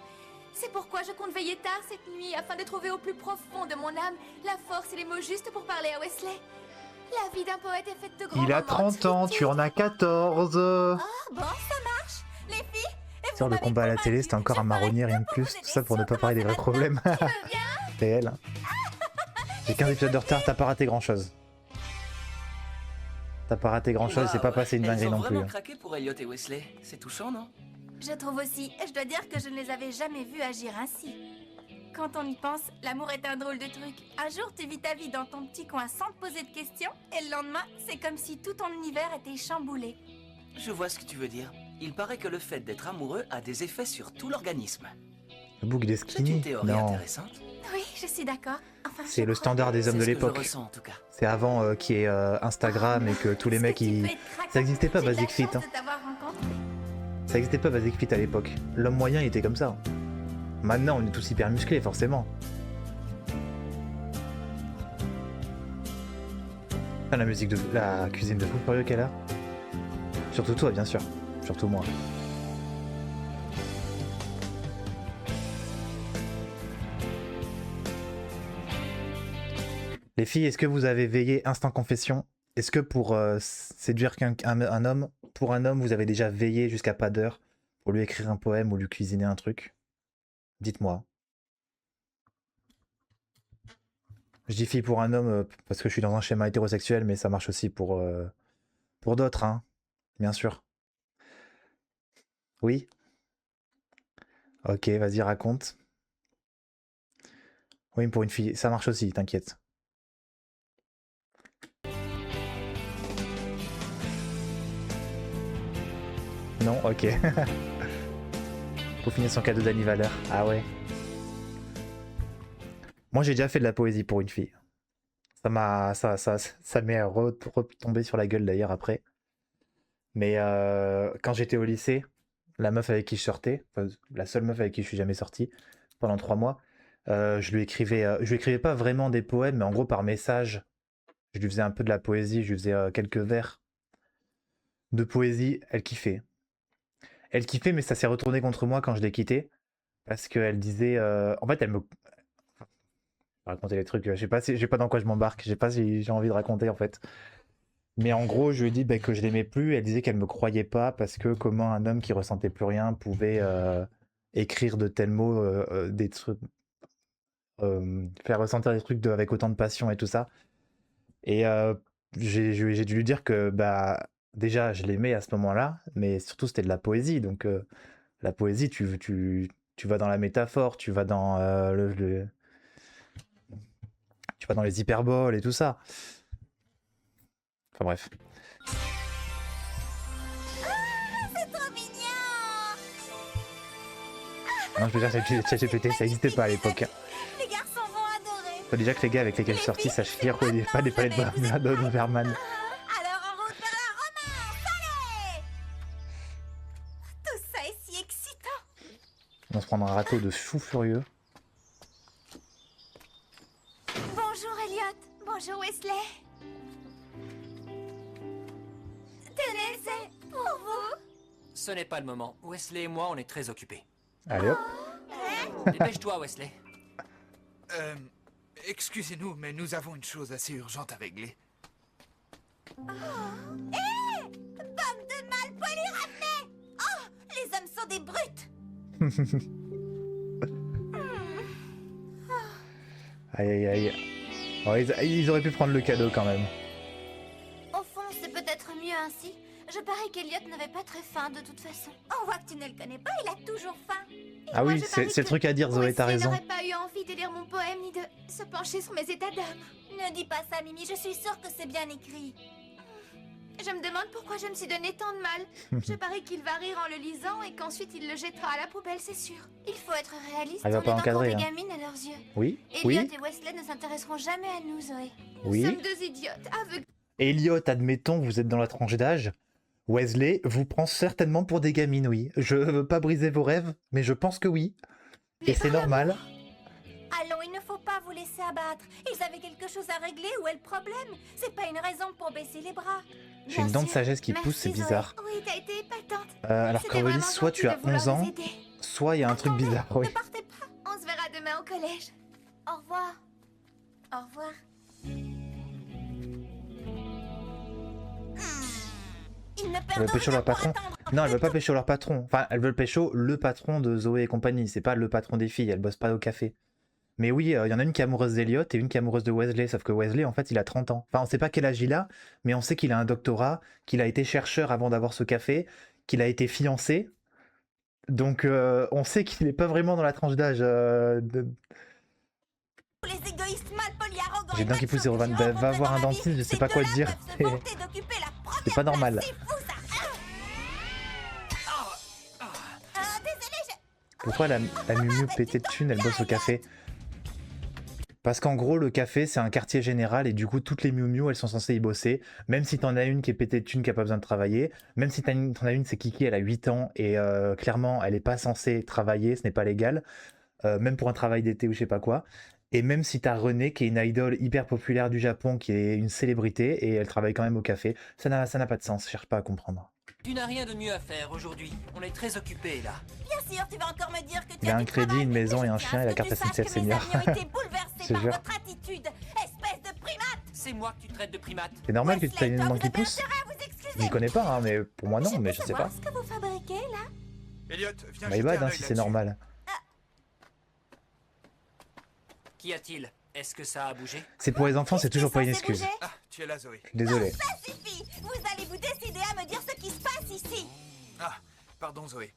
C'est pourquoi je compte veiller tard cette nuit afin de trouver au plus profond de mon âme la force et les mots justes pour parler à Wesley. La vie d'un poète est faite de grands Il a moments 30 ans, tu en as 14. Oh, bon, ça marche. Les filles, Sur le combat à la télé, c'était encore un marronnier, rien de plus. Tout ça pour ne pas parler des vrais problèmes. Réel. J'ai 15 épisodes de retard, t'as pas raté grand chose. T'as pas raté grand chose, c'est pas passé une dinguerie non plus. Ils ont vraiment craqué pour Elliot et Wesley. C'est touchant, non? Je trouve aussi, je dois dire que je ne les avais jamais vus agir ainsi. Quand on y pense, l'amour est un drôle de truc. Un jour, tu vis ta vie dans ton petit coin sans te poser de questions, et le lendemain, c'est comme si tout ton univers était chamboulé. Je vois ce que tu veux dire. Il paraît que le fait d'être amoureux a des effets sur tout l'organisme. Le bouc des C'est une skinny. théorie Non. intéressante. Oui, je suis d'accord. Enfin, C'est le standard des hommes de C'est ce que je l'époque. ressens, en tout cas. C'est avant qu'il y ait Instagram et que tous les mecs ils... Ça existait pas Basic Fit. Hein. Ça existait pas Basic Fit à l'époque. L'homme moyen il était comme ça. Maintenant on est tous hyper musclés forcément. Ah, la musique de la cuisine de Fou Furieux quelle heure? Surtout toi bien sûr. Surtout moi. Les filles, est-ce que vous avez veillé instant confession? Est-ce que pour séduire un homme, pour un homme, vous avez déjà veillé jusqu'à pas d'heure pour lui écrire un poème ou lui cuisiner un truc? Dites-moi. Je dis fille pour un homme parce que je suis dans un schéma hétérosexuel, mais ça marche aussi pour d'autres, hein, bien sûr. Oui? Ok, vas-y, raconte. Oui, pour une fille, ça marche aussi, t'inquiète. Non, ok. Pour finir son cadeau d'anniversaire. Ah ouais. Moi j'ai déjà fait de la poésie pour une fille. Ça m'est retombé sur la gueule d'ailleurs après. Mais quand j'étais au lycée, la meuf avec qui je sortais, enfin, la seule meuf avec qui je suis jamais sorti pendant 3 mois, je lui écrivais pas vraiment des poèmes, mais en gros par message, je lui faisais un peu de la poésie, je lui faisais quelques vers de poésie. Elle kiffait. Elle kiffait, mais ça s'est retourné contre moi quand je l'ai quittée. Parce qu'elle disait... En fait, elle me... Je vais raconter les trucs, je sais pas dans quoi je m'embarque, je sais pas si j'ai envie de raconter en fait. Mais en gros, je lui ai dit que je l'aimais plus, elle disait qu'elle me croyait pas, parce que comment un homme qui ressentait plus rien pouvait écrire de tels mots, des trucs... faire ressentir des trucs avec autant de passion et tout ça. Et j'ai dû lui dire que... déjà, je l'aimais à ce moment-là, mais surtout, c'était de la poésie. Donc, la poésie, tu vas dans la métaphore, tu vas dans tu vas dans les hyperboles et tout ça. Enfin bref. C'est trop mignon. Non, je veux dire, ChatGPT, ça n'existait pas à l'époque. Les garçons vont adorer. Faut déjà que les gars avec lesquels je suis sorti sachent lire pas des palettes de Berman. Alors en route vers la romance, allez! Tout ça est si excitant. On va se prendre un râteau de fou furieux. Bonjour Elliot, bonjour Wesley. Tenez, c'est pour vous. Ce n'est pas le moment. Wesley et moi, on est très occupés. Allez hop. Dépêche-toi, Wesley. Excusez-nous, mais nous avons une chose assez urgente à régler. Hé, bande de mal poilus ramenés. des brutes. Aïe aïe aïe. Oh, ils auraient pu prendre le cadeau quand même. Au fond, c'est peut-être mieux ainsi. Je parie qu'Eliott n'avait pas très faim de toute façon. On voit que tu ne le connais pas, il a toujours faim. Ah oui, c'est le truc à dire, Zoé, t'as raison. Il n'aurait pas eu envie de lire mon poème ni de se pencher sur mes états d'âme. Ne dis pas ça, Mimi, je suis sûre que c'est bien écrit. Je me demande pourquoi je me suis donné tant de mal. Je parie qu'il va rire en le lisant et qu'ensuite il le jettera à la poubelle, c'est sûr. Il faut être réaliste, Elle va on pas est encore encadrer, des hein. gamines à leurs yeux. Oui, Eliott oui. et Wesley ne s'intéresseront jamais à nous, Zoé. Oui. Nous sommes deux idiotes, aveugles. Eliott, admettons, vous êtes dans la tranche d'âge. Wesley vous prend certainement pour des gamines, oui. Je veux pas briser vos rêves, mais je pense que oui. Et c'est normal. Allons, il ne faut pas vous laisser abattre. Ils avaient quelque chose à régler, où est le problème? C'est pas une raison pour baisser les bras. J'ai une dent de sagesse qui pousse, c'est bizarre. Oui, t'as été épatante. Alors C'était Corbelis, vraiment soit tu as gentil de 11 ans, vouloir nous aider. soit il y a un truc bizarre, oui. Ne partez pas, on se verra demain au collège. Au revoir. Au revoir. Ils ne Elle veut perdent pécho leur patron. Non, elle veut pas pécho leur patron. Enfin, elle veut pécho le patron de Zoé et compagnie. C'est pas le patron des filles, elle bosse pas au café. Mais oui, il y en a une qui est amoureuse d'Eliott et une qui est amoureuse de Wesley. Sauf que Wesley, en fait, il a 30 ans. Enfin, on sait pas quel âge il a, mais on sait qu'il a un doctorat, qu'il a été chercheur avant d'avoir ce café, qu'il a été fiancé. Donc, on sait qu'il est pas vraiment dans la tranche d'âge. Les égoïstes malpolis arrogants. J'ai le dent qui pousse, Rovan. Bah, va voir un dentiste, je sais pas quoi te dire. C'est pas normal. Pourquoi la Miu pétée de thunes, elle bosse au café? Parce qu'en gros, le café, c'est un quartier général et du coup, toutes les Miu elles sont censées y bosser. Même si t'en as une qui est pétée de thunes, qui a pas besoin de travailler. Même si t'en as une, c'est Kiki, elle a 8 ans et clairement, elle est pas censée travailler, ce n'est pas légal. Même pour un travail d'été ou je sais pas quoi. Et même si t'as René, qui est une idole hyper populaire du Japon, qui est une célébrité, et elle travaille quand même au café, ça n'a pas de sens, je cherche pas à comprendre. Tu n'as rien de mieux à faire aujourd'hui. On est très occupés là. Bien sûr, tu vas encore me dire que tu Il a as un du crédit, travail, une maison mais et un je chien et la tiens à carte ce que tu SNCF saches que mes senior. amis ont été bouleversés Je par jure. votre attitude, espèce de primate. C'est moi que tu traites de primate. C'est normal que tu aies une dent qui pousse. Je n'y connais pas, hein, mais pour moi non, mais je sais pas. Ce que vous fabriquez là? Eliott, viens My jeter bad, un hein, œil si c'est là-dessus. normal. Qu'y a-t-il? Est-ce que ça a bougé? C'est pour les enfants, c'est toujours pas une excuse. Ah, tu es là, Zoé. Désolé. Ça suffit. Vous allez vous décider à me dire ce qui se passe ici. Ah, pardon, Zoé.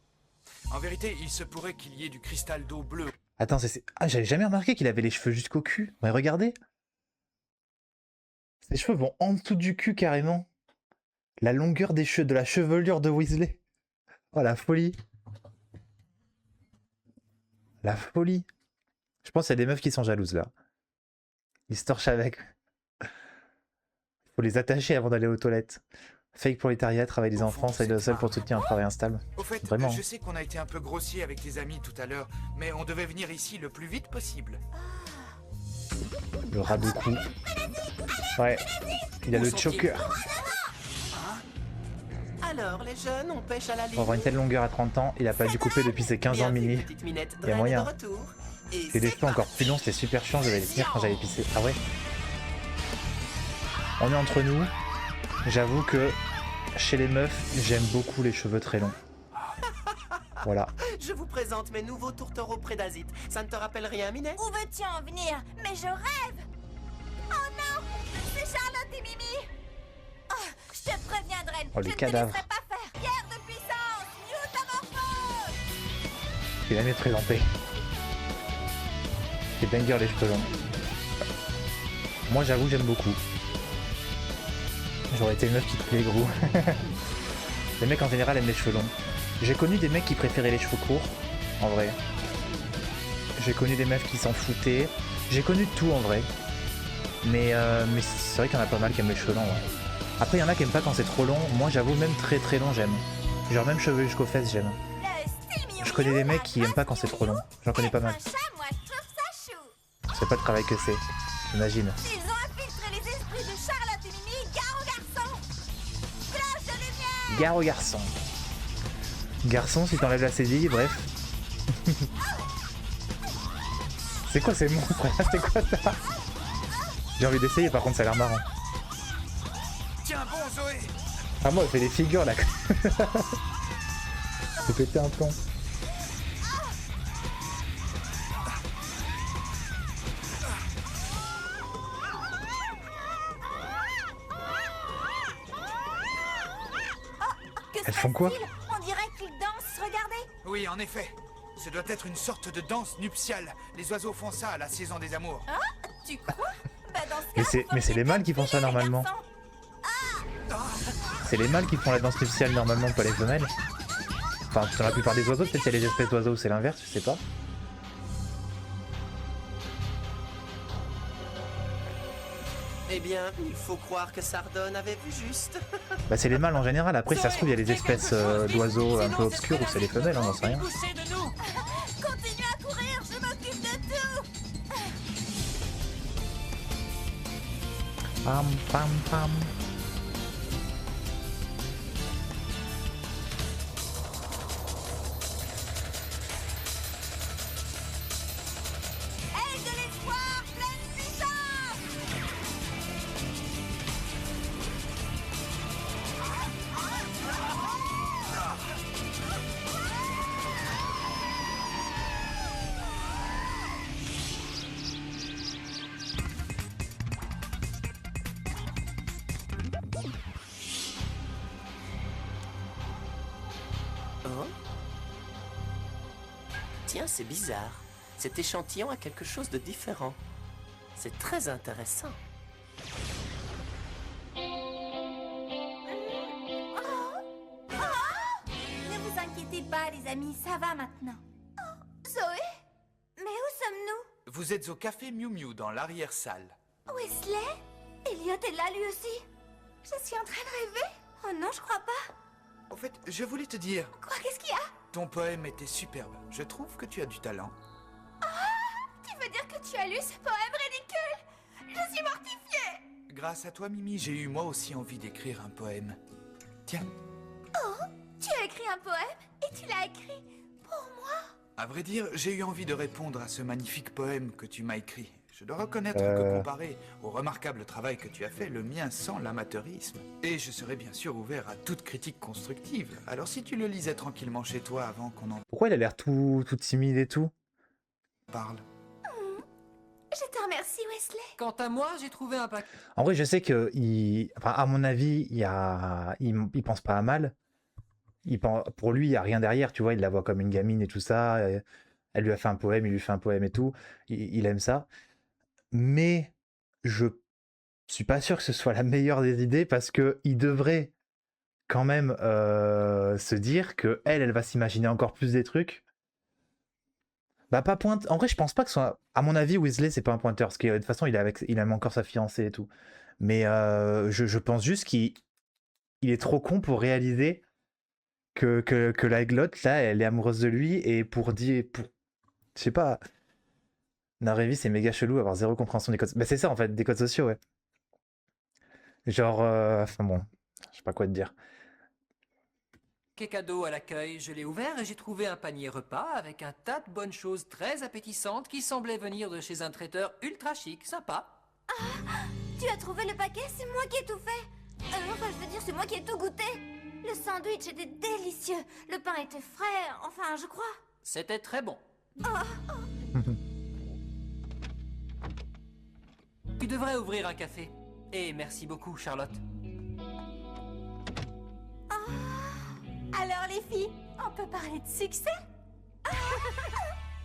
En vérité, il se pourrait qu'il y ait du cristal d'eau bleue. Attends, ah, j'avais jamais remarqué qu'il avait les cheveux jusqu'au cul. Mais regardez. Ses cheveux vont en dessous du cul carrément. La longueur des cheveux, de la chevelure de Weasley. Oh la folie. La folie. Je pense qu'il y a des meufs qui sont jalouses là. Ils se torchent avec. Faut les attacher avant d'aller aux toilettes. Fake prolétariat, travail des enfants, ça aide seul pour soutenir un travail instable. Au fait, Vraiment. je sais qu'on a été un peu grossier avec tes amis tout à l'heure, mais on devait venir ici le plus vite possible. Le radoku. Ouais. Il a le choker. Alors, les jeunes, on pêche à la ligne. Pour avoir une telle longueur à 30 ans, il a pas dû couper depuis ses 15 ans mini. Il y a moyen. J'ai des cheveux encore plus longs, c'était super chiant, je devais les tenir quand j'allais pisser. Ah ouais. On est entre nous. J'avoue que chez les meufs, j'aime beaucoup les cheveux très longs. Voilà. Je vous présente mes nouveaux tourtereaux prédasites. Ça ne te rappelle rien, Minet? Où veux-tu en venir? Mais je rêve. Oh non, c'est Charlotte et Mimi. Oh, je te préviens, Dren. Oh, les je ne te cadavres. laisserai pas faire. Guerre de puissance, Mutamorphose. Il a mieux présenté. C'est banger les cheveux longs. Moi j'avoue j'aime beaucoup. J'aurais été une meuf qui trouvait les gros. Les mecs en général aiment les cheveux longs. J'ai connu des mecs qui préféraient les cheveux courts, en vrai. J'ai connu des meufs qui s'en foutaient. J'ai connu de tout en vrai. Mais c'est vrai qu'il y en a pas mal qui aiment les cheveux longs. Ouais. Après il y en a qui aiment pas quand c'est trop long. Moi j'avoue même très très long j'aime. Genre même cheveux jusqu'aux fesses j'aime. Je connais des mecs qui aiment pas quand c'est trop long. J'en connais pas mal. Moi, je trouve ça chou. Je sais pas de travail que c'est. J'imagine. Ils ont infiltré les esprits de Charlotte et Mimi. Gare aux garçons. Flash de lumière. Gare au garçon. Garçon si t'enlèves la cédille, bref. C'est quoi ces monstres là? C'est quoi ça? J'ai envie d'essayer par contre ça a l'air marrant. Tiens bon, Zoé. Ah moi elle fait des figures là. J'ai pété un plomb. Elles font quoi? On dirait qu'ils dansent, regardez. Oui, en effet. Ce doit être une sorte de danse nuptiale. Les oiseaux font ça à la saison des amours. Ah, tu crois? Bah dans ce Mais c'est les mâles qui font ça normalement. C'est les mâles qui font la danse nuptiale normalement, pas les femelles. Enfin, dans la plupart des oiseaux, peut-être qu'il y a les espèces d'oiseaux où c'est l'inverse, je sais pas. Eh bien, il faut croire que Sardone avait vu juste. Bah c'est les mâles en général, après ça se trouve il y a des espèces d'oiseaux un peu obscurs où c'est les femelles, hein, j'en sais rien. Continue à courir, je m'occupe de tout. Pam pam pam. Aile de l'espoir, pleine puissance. Oh. Tiens, c'est bizarre. Cet échantillon a quelque chose de différent. C'est très intéressant. Ne vous inquiétez pas, les amis, ça va maintenant. Oh, Zoé? Mais où sommes-nous? Vous êtes au café Miu Miu dans l'arrière-salle. Wesley? Elliot est là lui aussi? Je suis en train de rêver? Oh non, je crois pas. En fait, je voulais te dire, Quoi, qu'est-ce qu'il y a? ton poème était superbe. Je trouve que tu as du talent. Tu veux dire que tu as lu ce poème ridicule? Je suis mortifiée. Grâce à toi, Mimi, j'ai eu moi aussi envie d'écrire un poème. Tiens, Oh, tu as écrit un poème? Et tu l'as écrit pour moi? à vrai dire, j'ai eu envie de répondre à ce magnifique poème que tu m'as écrit. Je dois reconnaître que comparé au remarquable travail que tu as fait, le mien sent l'amateurisme. Et je serais bien sûr ouvert à toute critique constructive. Alors si tu le lisais tranquillement chez toi avant qu'on en Pourquoi il a l'air tout timide et tout? parle. Je te remercie, Wesley. Quant à moi, j'ai trouvé un paquet. En vrai, je sais que, enfin, à mon avis, il pense pas à mal. Pour lui, il n'y a rien derrière, tu vois, il la voit comme une gamine et tout ça. Elle lui a fait un poème, il lui fait un poème et tout. Il aime ça. Mais je suis pas sûr que ce soit la meilleure des idées parce que il devrait quand même se dire que elle va s'imaginer encore plus des trucs. Bah pas pointe. En vrai, je pense pas que ce soit. À mon avis, Weasley, c'est pas un pointeur parce que de toute façon, il aime encore sa fiancée et tout. Mais je pense juste qu'il est trop con pour réaliser que la Glotte, là, elle est amoureuse de lui et je sais pas. Dans la vraie vie, c'est méga chelou avoir zéro compréhension des codes. Bah c'est ça en fait, des codes sociaux, ouais. Genre, enfin bon, je sais pas quoi te dire. Cadeau à l'accueil, je l'ai ouvert et j'ai trouvé un panier repas avec un tas de bonnes choses très appétissantes qui semblaient venir de chez un traiteur ultra chic, sympa. Tu as trouvé le paquet? C'est moi qui ai tout fait. Enfin, je veux dire, c'est moi qui ai tout goûté. Le sandwich était délicieux. Le pain était frais, enfin, je crois. C'était très bon. Tu devrais ouvrir un café. Et merci beaucoup, Charlotte. Alors, les filles, on peut parler de succès?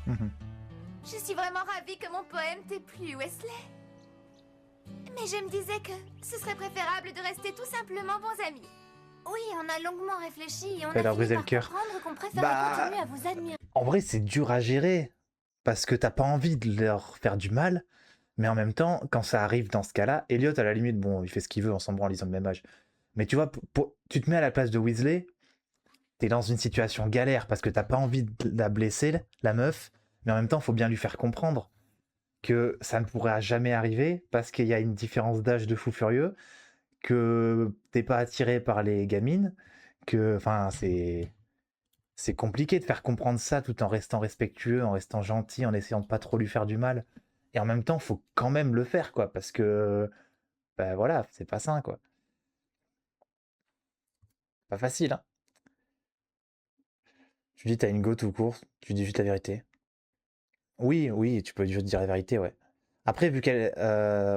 Je suis vraiment ravie que mon poème t'ait plu, Wesley. Mais je me disais que ce serait préférable de rester tout simplement bons amis. Oui, on a longuement réfléchi et on Elle a a brisé fini le cœur. par comprendre qu'on préférait Bah, continuer à vous admirer. En vrai, c'est dur à gérer parce que t'as pas envie de leur faire du mal, mais en même temps, quand ça arrive dans ce cas-là, Elliot, à la limite, bon, il fait ce qu'il veut, on s'en branle, ils ont le même âge. Mais tu vois, tu te mets à la place de Weasley, t'es dans une situation galère parce que t'as pas envie de la blesser, la meuf, mais en même temps, faut bien lui faire comprendre que ça ne pourra jamais arriver parce qu'il y a une différence d'âge de fou furieux, que t'es pas attiré par les gamines, que, enfin, c'est compliqué de faire comprendre ça tout en restant respectueux, en restant gentil, en essayant de pas trop lui faire du mal. Et en même temps, faut quand même le faire, quoi, parce que, ben voilà, c'est pas sain, quoi. Pas facile, hein. Tu dis t'as une go tout court, tu dis juste la vérité. Oui, oui, tu peux juste dire la vérité, ouais. Après, vu qu'elle...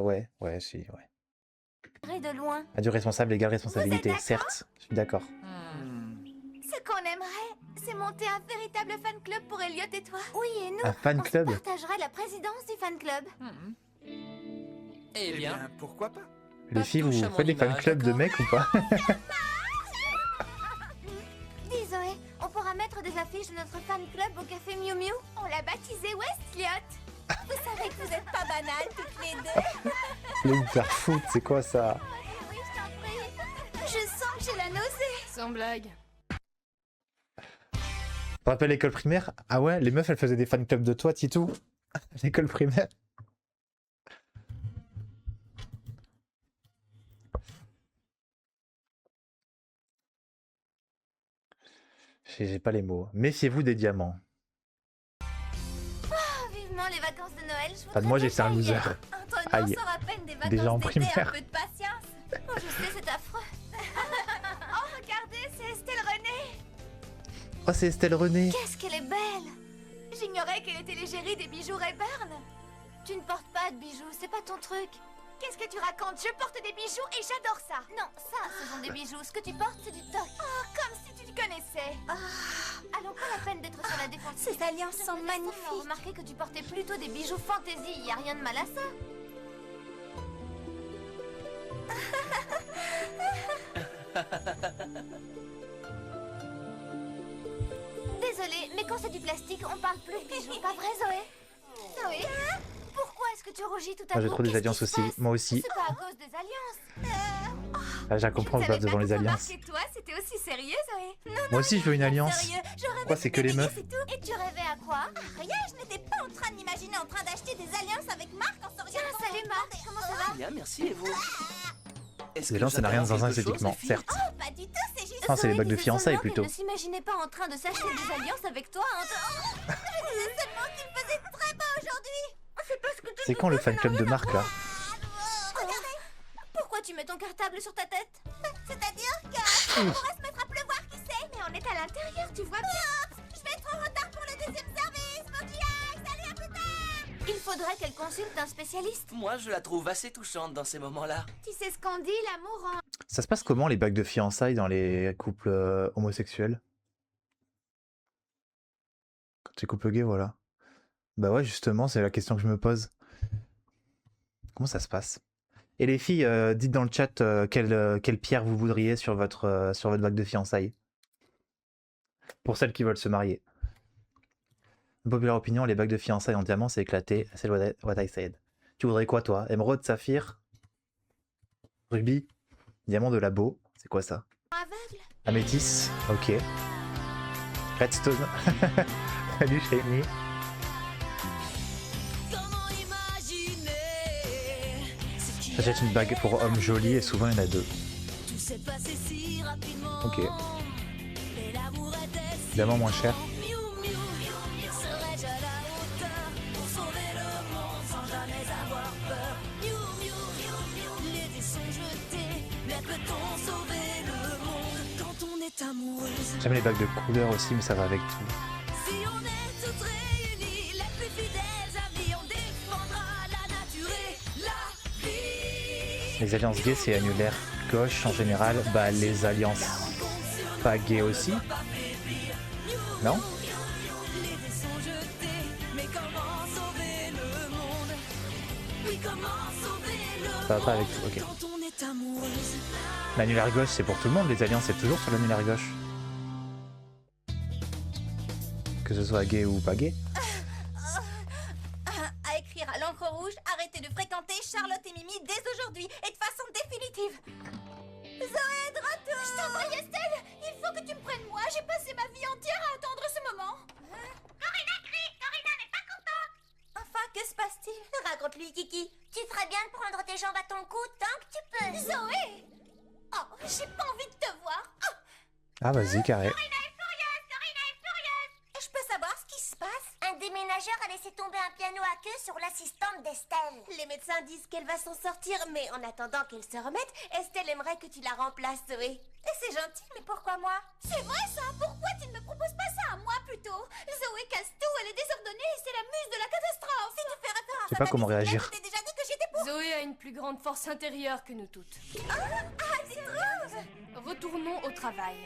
ouais, si, ouais. De loin. Adieu responsable égale responsabilité, certes, je suis d'accord. Ce qu'on aimerait, c'est monter un véritable fan club pour Elliot et toi. Oui, et nous, Un fan club? on se partagerait la présidence du fan club. Eh bien, pourquoi pas? Les filles, vous faites des fan clubs de mecs ou pas? Dis Zoé, on pourra mettre des affiches de notre fan club au café Miu Miu. On l'a baptisé Westliot. Vous savez que vous êtes pas banales toutes les deux. Les hyperfoot, c'est quoi ça? Oui, je t'en prie. Je sens que j'ai la nausée. Sans blague. Tu te rappelles l'école primaire? Ah ouais, les meufs elles faisaient des fan clubs de toi, Titou? L'école primaire. J'ai pas les mots. Méfiez-vous des diamants. Vivement les vacances de Noël. Enfin, moi j'ai fait un loser. Entre nous, Aïe. on sort à peine des vacances Déjà en d'été, primaire. un peu de patience. Oh, je sais, c'est affreux. Oh, regardez, c'est Estelle Renée. Oh, c'est Estelle Renée. Qu'est-ce qu'elle est belle. J'ignorais qu'elle était l'égérie des bijoux Rayburn. Tu ne portes pas de bijoux, c'est pas ton truc. Qu'est-ce que tu racontes? Je porte des bijoux et j'adore ça. Non, ça, ce sont des bijoux. Ce que tu portes, c'est du toc. Oh, comme si tu te connaissais. Allons, pas la peine d'être sur la défensive. Ces alliances sont magnifiques. J'ai remarqué que tu portais plutôt des bijoux fantaisie. Y a rien de mal à ça. Désolée, mais quand c'est du plastique, on parle plus de bijoux. Pas vrai, Zoé? Zoé, pourquoi est-ce que tu rougis tout à coup? Moi j'ai trop des alliances aussi. Moi aussi. C'est pas à cause des alliances. Ah, j'ai comprends le devant les alliances. Et toi, c'était aussi sérieux, Zoé? Moi aussi je veux une alliance. Pourquoi c'est que les meufs? Et tu rêvais à quoi? Rien, je n'étais pas en train de m'imaginer en train d'acheter des alliances avec Marc en se regardant. Tiens, salut Marc, comment ça va? Bien, merci, et vous? Les alliances ça n'a rien de zinzin esthétiquement, certes. Oh, pas du tout, c'est juste... Non, c'est les bagues de Zoé fiançailles disait plutôt. seulement qu'elle ne s'imaginait pas en train de s'acheter des alliances avec toi. Je disais seulement qu'il faisait très beau aujourd'hui. C'est parce que tu C'est quand le fan club de Marc là? Regardez, Pourquoi tu mets ton cartable sur ta tête? c'est-à-dire que... on pourrait se mettre à pleuvoir, qui sait? Mais on est à l'intérieur, tu vois bien. Je vais être en retard pour le deuxième service. Faut qu'il aille, salut, à plus tard. Il faudrait qu'elle consulte un spécialiste. Moi, je la trouve assez touchante dans ces moments-là. Tu sais ce qu'on dit, l'amour en... Ça se passe comment les bagues de fiançailles dans les couples homosexuels? Quand c'est couple gay, voilà. Bah ouais, justement, c'est la question que je me pose. Comment ça se passe? Et les filles, dites dans le chat quelle pierre vous voudriez sur votre bague de fiançailles. Pour celles qui veulent se marier. Une populaire opinion, les bagues de fiançailles en diamant, c'est éclaté. C'est what I said. Tu voudrais quoi, toi? Émeraude, saphir? Rubis? Diamant de labo? C'est quoi ça? aveugle. Améthyste? Ok. Redstone? Salut, Shiny. J'achète une bague pour homme joli et souvent il y en a deux. Ok. Diamant moins cher. J'aime les bagues de couleur aussi, mais ça va avec tout. Si on est toutes réunies, les plus fidèles amis, on défendra la nature et la vie. Les alliances gays, c'est annulaire gauche en général. Bah, les alliances pas gays aussi. Non? Ça va pas avec tout, ok. L'annulaire gauche, c'est pour tout le monde. Les alliances, c'est toujours sur l'annulaire gauche. Que ce soit gay ou pas gay. À écrire à l'encre rouge, arrêtez de fréquenter Charlotte et Mimi dès aujourd'hui et de façon définitive. Zoé, de retour! Je t'en prie, Estelle, il faut que tu me prennes moi. J'ai passé ma vie entière à attendre ce moment. Corinna crie! Corinna n'est pas contente! Enfin, que se passe-t-il? Raconte-lui, Kiki. Tu ferais bien de prendre tes jambes à ton cou tant que tu peux. Zoé! Oh, j'ai pas envie de te voir. Oh. Ah, vas-y, carré. Corinna est furieuse! Corinna est furieuse! Je peux savoir ce qui se passe? Un déménagement voyageur a laissé tomber un piano à queue sur l'assistante d'Estelle. Les médecins disent qu'elle va s'en sortir, mais en attendant qu'elle se remette, Estelle aimerait que tu la remplaces, Zoé. Et c'est gentil, mais pourquoi moi? C'est vrai ça? Pourquoi tu ne me proposes pas ça à moi plutôt? Zoé casse tout, elle est désordonnée et c'est la muse de la catastrophe. Si tu fais référence Je sais pas comment réagir. je t'ai déjà dit que j'étais pour... Zoé a une plus grande force intérieure que nous toutes. c'est trop. Retournons au travail.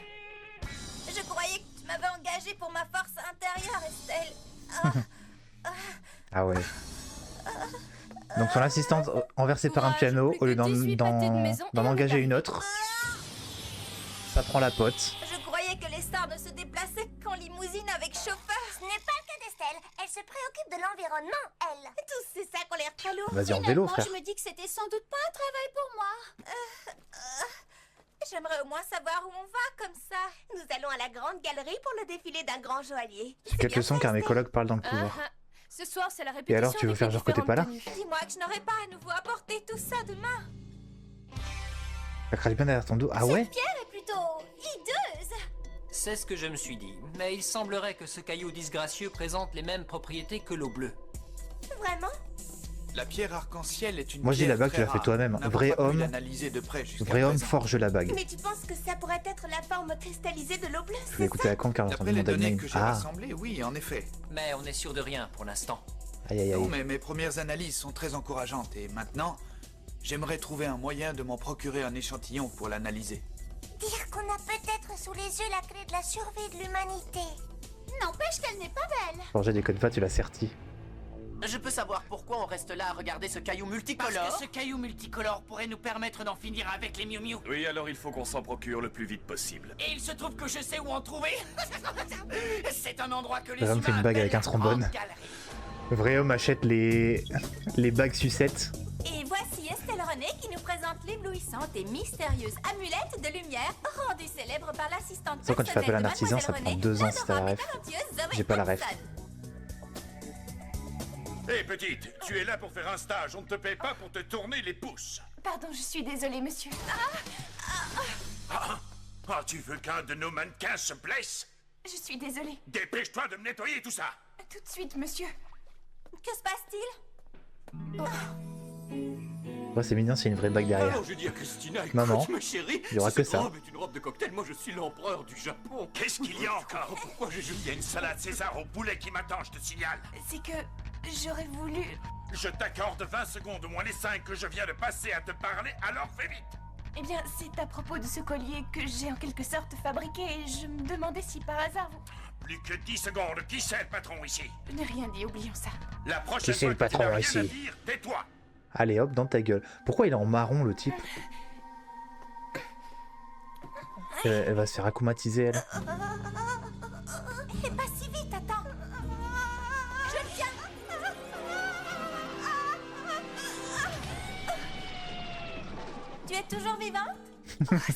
Je croyais que tu m'avais engagée pour ma force intérieure, Estelle. Ah ouais. Donc son assistante renversée par un piano, au lieu d'en engager une autre, ça prend la pote. Je croyais que les stars ne se déplaçaient qu'en limousine avec chauffeur. Ce n'est pas le cas d'Estelle. Elle se préoccupe de l'environnement, elle. Tous ces sacs ont l'air très lourds. Vas-y en vélo, frère. Je me dis que c'était sans doute pas un travail pour moi. J'aimerais au moins savoir où on va comme ça. Nous allons à la grande galerie pour le défilé d'un grand joaillier. C'est quelques sons car mes colocs parlent dans le couloir. Ce soir, c'est la répétition. Et alors, tu veux faire genre que t'es pas là? Dis-moi que je n'aurai pas à nouveau apporté tout ça demain. Ça crache bien derrière ton dos. Ah ouais? Cette pierre est plutôt hideuse. C'est ce que je me suis dit, mais il semblerait que ce caillou disgracieux présente les mêmes propriétés que l'eau bleue. Vraiment? La pierre arc-en-ciel est une Moi je dis la bague, tu l'as fait toi-même. Vrai homme forge la bague. Mais tu penses que ça pourrait être la forme cristallisée de l'eau bleue? Je vais écouter la con car j'ai entendu mon données name. que j'ai rassemblées, oui, en effet. Mais on est sûr de rien pour l'instant. Aïe aïe aïe. Non, mais mes premières analyses sont très encourageantes et maintenant, j'aimerais trouver un moyen de m'en procurer un échantillon pour l'analyser. Dire qu'on a peut-être sous les yeux la clé de la survie de l'humanité. N'empêche qu'elle n'est pas belle. Forger déconne pas, tu l'as serti. Je peux savoir pourquoi on reste là à regarder ce caillou multicolore? Parce que ce caillou multicolore pourrait nous permettre d'en finir avec les Miu Miu. Oui, alors il faut qu'on s'en procure le plus vite possible. Et il se trouve que je sais où en trouver. C'est un endroit que les Vrai homme fait une bague avec un trombone. Vrai homme achète les bagues sucettes. Et voici Estelle René qui nous présente l'éblouissante et mystérieuse amulette de lumière rendue célèbre par l'assistante Sauf quand tu fais appel à un artisan, ça prend 2 ans si t'as la ref. J'ai pas la ref. Hé petite, tu es là pour faire un stage, on ne te paye pas pour te tourner les pouces. Pardon, je suis désolée, monsieur. Ah, tu veux qu'un de nos mannequins se blesse? Je suis désolée. Dépêche-toi de me nettoyer tout ça. Tout de suite, monsieur. Que se passe-t-il? Ouais, c'est mignon, c'est une vraie bague derrière. Alors je dis à Christina, écoute, Maman, ma chérie, il y aura que ça. Cette robe est une robe de cocktail, moi je suis l'empereur du Japon. Qu'est-ce qu'il y a encore? Pourquoi il y a une salade César au poulet qui m'attend, je te signale. C'est que j'aurais voulu... Je t'accorde 20 secondes moins les 5 que je viens de passer à te parler, alors fais vite. Eh bien, c'est à propos de ce collier que j'ai en quelque sorte fabriqué et je me demandais si par hasard vous... Plus que 10 secondes, qui c'est le patron ici? Je n'ai rien dit, oublions ça. La prochaine Qui c'est fois le que tu patron n'as rien ici? à dire, tais-toi. Allez hop, dans ta gueule. Pourquoi il est en marron le type? Elle va se faire acclimatiser elle. Et pas si vite, attends. Je le tiens. Tu es toujours vivante?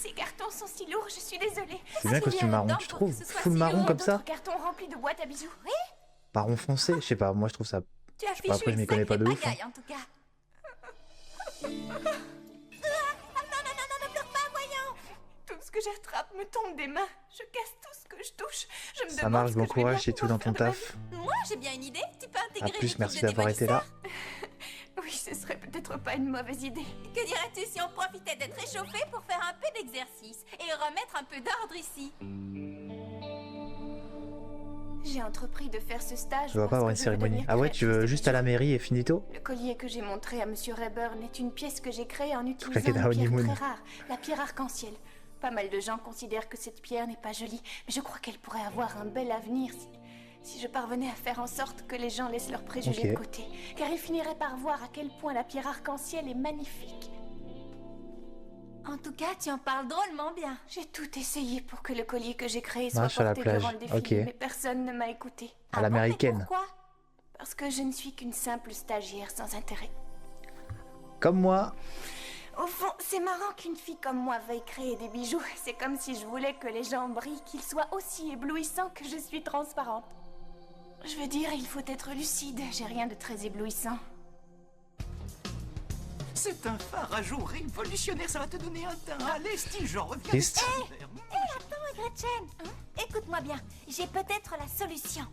Ces cartons sont si lourds, je suis désolée. C'est bien le costume marron, tu trouves? Full marron comme ça? Cartons remplis de boîtes à bijoux. Oui. Marron foncé, je sais pas, moi je trouve ça... Tu as Je sais pas, après je m'y connais pas de ouf. Hein. en tout cas. Non, ne pleure pas, voyons. Tout ce que j'attrape me tombe des mains. Je casse tout ce que je touche. Je me Ça demande marche, ce que bon je vais courage, bien c'est tout dans ton pouvoir taf. Moi, j'ai bien une idée. Tu peux A intégrer plus, merci d'avoir été là. Oui, ce serait peut-être pas une mauvaise idée. Que dirais-tu si on profitait d'être réchauffé pour faire un peu d'exercice et remettre un peu d'ordre ici? J'ai entrepris de faire ce stage. Je dois pas avoir une parce que je veux cérémonie. devenir Ah ouais, tu veux juste à la mairie et finito? Le collier que j'ai montré à Monsieur Rayburn est une pièce que j'ai créée en utilisant claquer une d'un pierre honeymoon. très rare, la pierre arc-en-ciel. Pas mal de gens considèrent que cette pierre n'est pas jolie, mais je crois qu'elle pourrait avoir un bel avenir si je parvenais à faire en sorte que les gens laissent leurs préjugés de côté. Car ils finiraient par voir à quel point la pierre arc-en-ciel est magnifique. En tout cas, tu en parles drôlement bien. J'ai tout essayé pour que le collier que j'ai créé soit Marche sur la porté plage, durant le défilé, ok. mais personne ne m'a écouté. À l'américaine. Pourquoi? Parce que je ne suis qu'une simple stagiaire sans intérêt. Comme moi. Au fond, c'est marrant qu'une fille comme moi veuille créer des bijoux. C'est comme si je voulais que les gens brillent, qu'ils soient aussi éblouissants que je suis transparente. Je veux dire, il faut être lucide. J'ai rien de très éblouissant. C'est un phare à jour révolutionnaire, ça va te donner un teint. Allez, Steve, j'en reviens. Triste. Attends, Gretchen. Écoute-moi bien, j'ai peut-être la solution.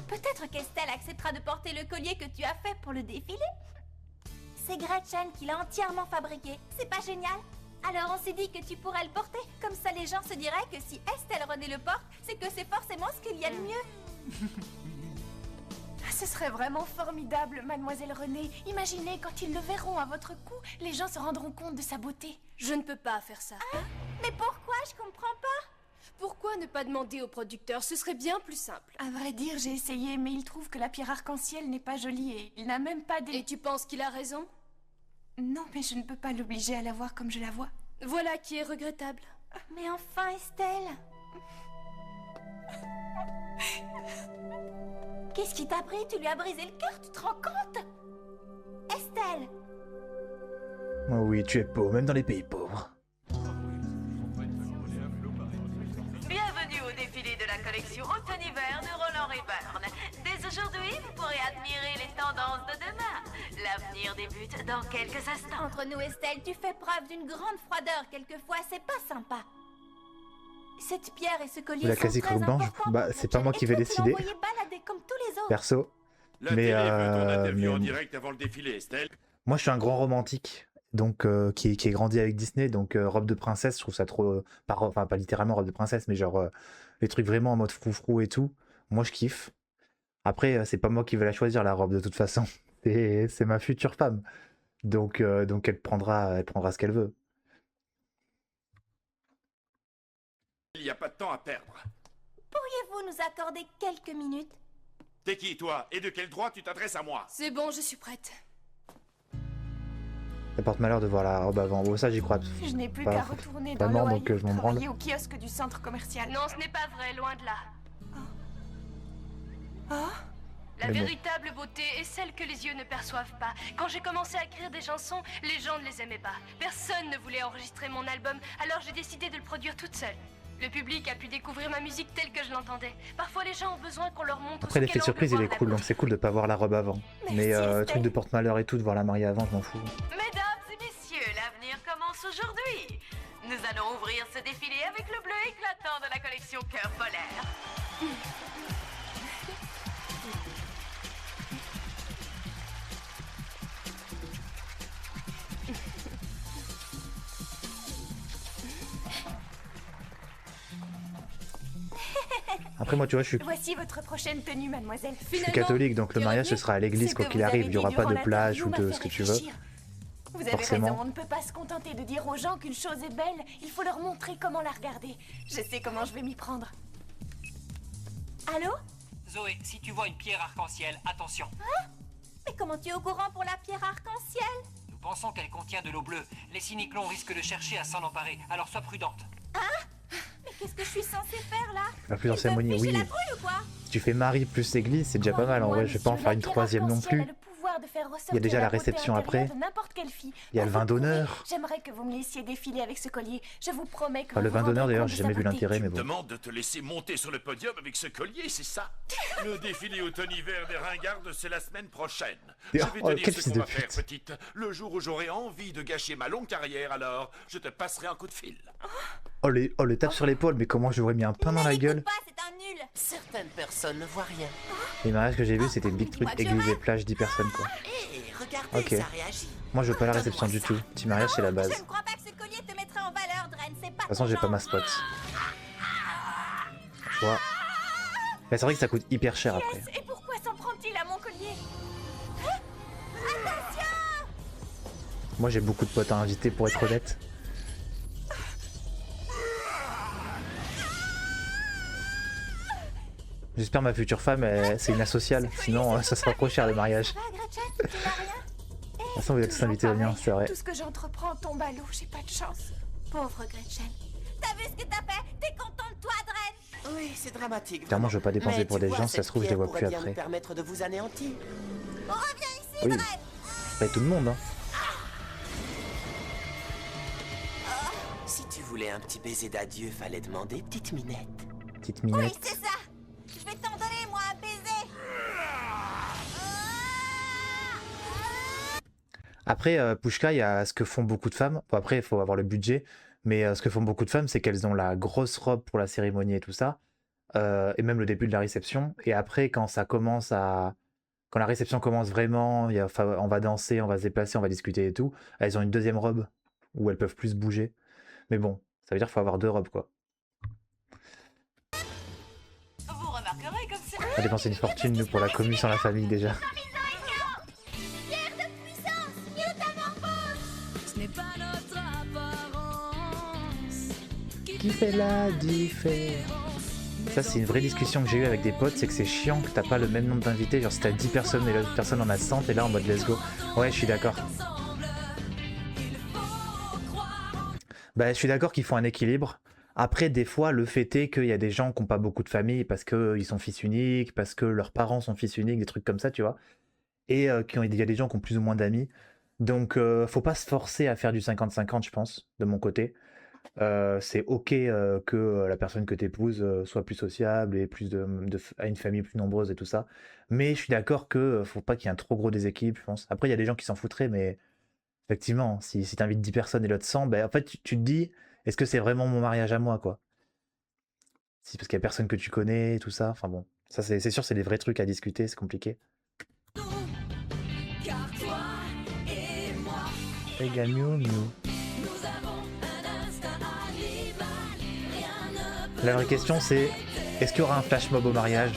Peut-être qu'Estelle acceptera de porter le collier que tu as fait pour le défilé. C'est Gretchen qui l'a entièrement fabriqué. C'est pas génial? Alors on s'est dit que tu pourrais le porter. Comme ça les gens se diraient que si Estelle René le porte, c'est que c'est forcément ce qu'il y a de mieux. Ce serait vraiment formidable, mademoiselle Renée. Imaginez, quand ils le verront à votre cou, les gens se rendront compte de sa beauté. Je ne peux pas faire ça. Hein? Mais pourquoi? Je comprends pas. Pourquoi ne pas demander au producteur? Ce serait bien plus simple. À vrai dire, j'ai essayé, mais il trouve que la pierre arc-en-ciel n'est pas jolie et il n'a même pas des... Et tu penses qu'il a raison? Non, mais je ne peux pas l'obliger à la voir comme je la vois. Voilà qui est regrettable. Mais enfin, Estelle. Qu'est-ce qui t'a pris? Tu lui as brisé le cœur, tu te rends compte? Estelle! Oh oui, tu es pauvre, même dans les pays pauvres. Bienvenue au défilé de la collection automne-hiver de Roland Rayburn. Dès aujourd'hui, vous pourrez admirer les tendances de demain. L'avenir débute dans quelques instants. Entre nous, Estelle, tu fais preuve d'une grande froideur quelquefois, c'est pas sympa. Cette pierre et ce collier La sont classique très robe blanche, importants bah pour c'est pas moi qui vais Gretchen, et tu décider, l'as envoyé balader comme tous les autres. perso. La Mais, télé veut ton interview en mais- direct avant le défilé, Estelle. Moi, je suis un grand romantique, donc qui est grandi avec Disney, donc robe de princesse, je trouve ça trop, enfin pas littéralement robe de princesse, mais genre les trucs vraiment en mode froufrou et tout. Moi, je kiffe. Après, c'est pas moi qui vais la choisir la robe de toute façon. C'est ma future femme, donc elle prendra ce qu'elle veut. Il n'y a pas de temps à perdre. Pourriez-vous nous accorder quelques minutes? T'es qui, toi? Et de quel droit tu t'adresses à moi? C'est bon, je suis prête. Ça porte malheur de voir la robe avant. Bon, ça, j'y crois. Je n'ai plus Pas qu'à retourner dans vraiment, l'Ohio donc je m'en branle. travailler au kiosque du centre commercial. Non, ce n'est pas vrai, loin de là. La Mais bon. véritable beauté est celle que les yeux ne perçoivent pas. Quand j'ai commencé à écrire des chansons, les gens ne les aimaient pas. Personne ne voulait enregistrer mon album, alors j'ai décidé de le produire toute seule. Le public a pu découvrir ma musique telle que je l'entendais. Parfois, les gens ont besoin qu'on leur montre. Après, sous l'effet quel de surprise, il angle est voir cool, la donc c'est cool de pas voir la robe avant. Mais truc de porte-malheur et tout, de voir la mariée avant, je m'en fous. Mesdames et messieurs, l'avenir commence aujourd'hui. Nous allons ouvrir ce défilé avec le bleu éclatant de la collection Cœur Polaire. Après, moi, tu vois, je suis Voici votre prochaine tenue, mademoiselle. catholique, donc le mariage, ce sera à l'église, quoi qu'il arrive. Il y aura pas de plage ou de ce que tu veux. Vous avez Forcément. raison, on ne peut pas se contenter de dire aux gens qu'une chose est belle. Il faut leur montrer comment la regarder. Je sais comment je vais m'y prendre. Allô? Zoé, si tu vois une pierre arc-en-ciel, attention. Hein? Mais comment tu es au courant pour la pierre arc-en-ciel? Nous pensons qu'elle contient de l'eau bleue. Les cyniclons risquent de chercher à s'en emparer, alors sois prudente. Hein? Mais qu'est-ce que je suis censée faire là? La plus en Ils peuvent cérémonie, ficher oui. la trouille ou quoi? Si tu fais Marie plus église, c'est déjà pas mal. En vrai, je vais pas en faire une troisième non plus. Il y a déjà la réception après. Il y a le vin d'honneur. J'aimerais que vous me laissiez défiler avec ce collier. Je vous promets que Enfin, le vous vin vous d'honneur, rendrez d'ailleurs, compte j'ai de jamais sa vu beauté. l'intérêt, mais Tu me bon. demandes de te laisser monter sur le podium avec ce collier, c'est ça? Le défilé automne-hiver des ringardes, c'est la semaine prochaine. Je vais Oh, te dire quel ce fils qu'on de va faire, pute. petite. Le jour où j'aurai envie de gâcher ma longue carrière, alors je te passerai un coup de fil. Oh, le tape sur l'épaule, mais comment j'aurais mis un pain dans la gueule? C'est un nul. Certaines personnes ne voient rien. Les mariages que j'ai vus, c'était big truc, église et plage, 10 personnes, quoi. Hé, regardez, Ok. ça réagit. Moi, je veux pas la réception du tout. Petit mariage, c'est la base. De Je ne crois pas que ce collier te mettrait en valeur, Dren. C'est pas toute façon, j'ai pas ma spot. Tu vois. Mais c'est vrai que ça coûte hyper cher après. Et pourquoi s'en prend-il à mon collier? Moi, j'ai beaucoup de potes à inviter, pour être honnête. J'espère ma future femme, c'est une asociale. Sinon, ça sera trop cher le mariage. De toute façon, vous êtes tous invités au mien, c'est vrai. Tout ce que j'entreprends tombe à l'eau, j'ai pas de chance. Pauvre Gretchen. T'as vu ce que t'as fait? T'es content de toi, Dren? Oui, c'est dramatique. Clairement, je veux pas dépenser Mais pour tu des vois, gens, si ça cette se trouve, je les pierre vois plus pourrait bien après. nous permettre de vous anéantir. On revient ici, Oui. Dren. Pas tout le monde, hein. Si tu voulais un petit baiser d'adieu, fallait demander petite minette. Petite Oui, minette. c'est ça. Je vais t'en donner, moi, un baiser. Après, Pushka, il y a ce que font beaucoup de femmes. Bon, après, il faut avoir le budget. Mais ce que font beaucoup de femmes, c'est qu'elles ont la grosse robe pour la cérémonie et tout ça. et même le début de la réception. Et après, quand la réception commence vraiment, on va danser, on va se déplacer, on va discuter et tout, elles ont une deuxième robe où elles peuvent plus bouger. Mais bon, ça veut dire qu'il faut avoir 2 robes, quoi. Vous remarquerez comme c'est... On a dépensé une fortune, nous, pour la commu sans la famille, déjà. Ce n'est pas notre apparence Qui fait la différence? Ça, c'est une vraie discussion que j'ai eue avec des potes, c'est que c'est chiant que t'as pas le même nombre d'invités. Genre, si t'as 10 personnes et l'autre personne en a 100, t'es là en mode let's go. Ouais, je suis d'accord. Bah, je suis d'accord qu'il faut un équilibre. Après, des fois, le fait est qu'il y a des gens qui n'ont pas beaucoup de famille parce qu'ils sont fils uniques, parce que leurs parents sont fils uniques, des trucs comme ça, tu vois. Et il y a des gens qui ont plus ou moins d'amis. Donc, faut pas se forcer à faire du 50-50, je pense, de mon côté. C'est ok que la personne que tu épouses soit plus sociable et a une famille plus nombreuse et tout ça. Mais je suis d'accord que faut pas qu'il y ait un trop gros déséquilibre, je pense. Après, il y a des gens qui s'en foutraient, mais effectivement, si tu invites 10 personnes et l'autre 100, ben, en fait, tu te dis, est-ce que c'est vraiment mon mariage à moi, quoi? Si, parce qu'il y a personne que tu connais, tout ça. Enfin bon, ça c'est sûr, c'est des vrais trucs à discuter, c'est compliqué. car toi et moi, Égal miou miou. nous avons un instinct animal. Rien ne peut La vraie question, c'est est-ce qu'il y aura un flash mob au mariage?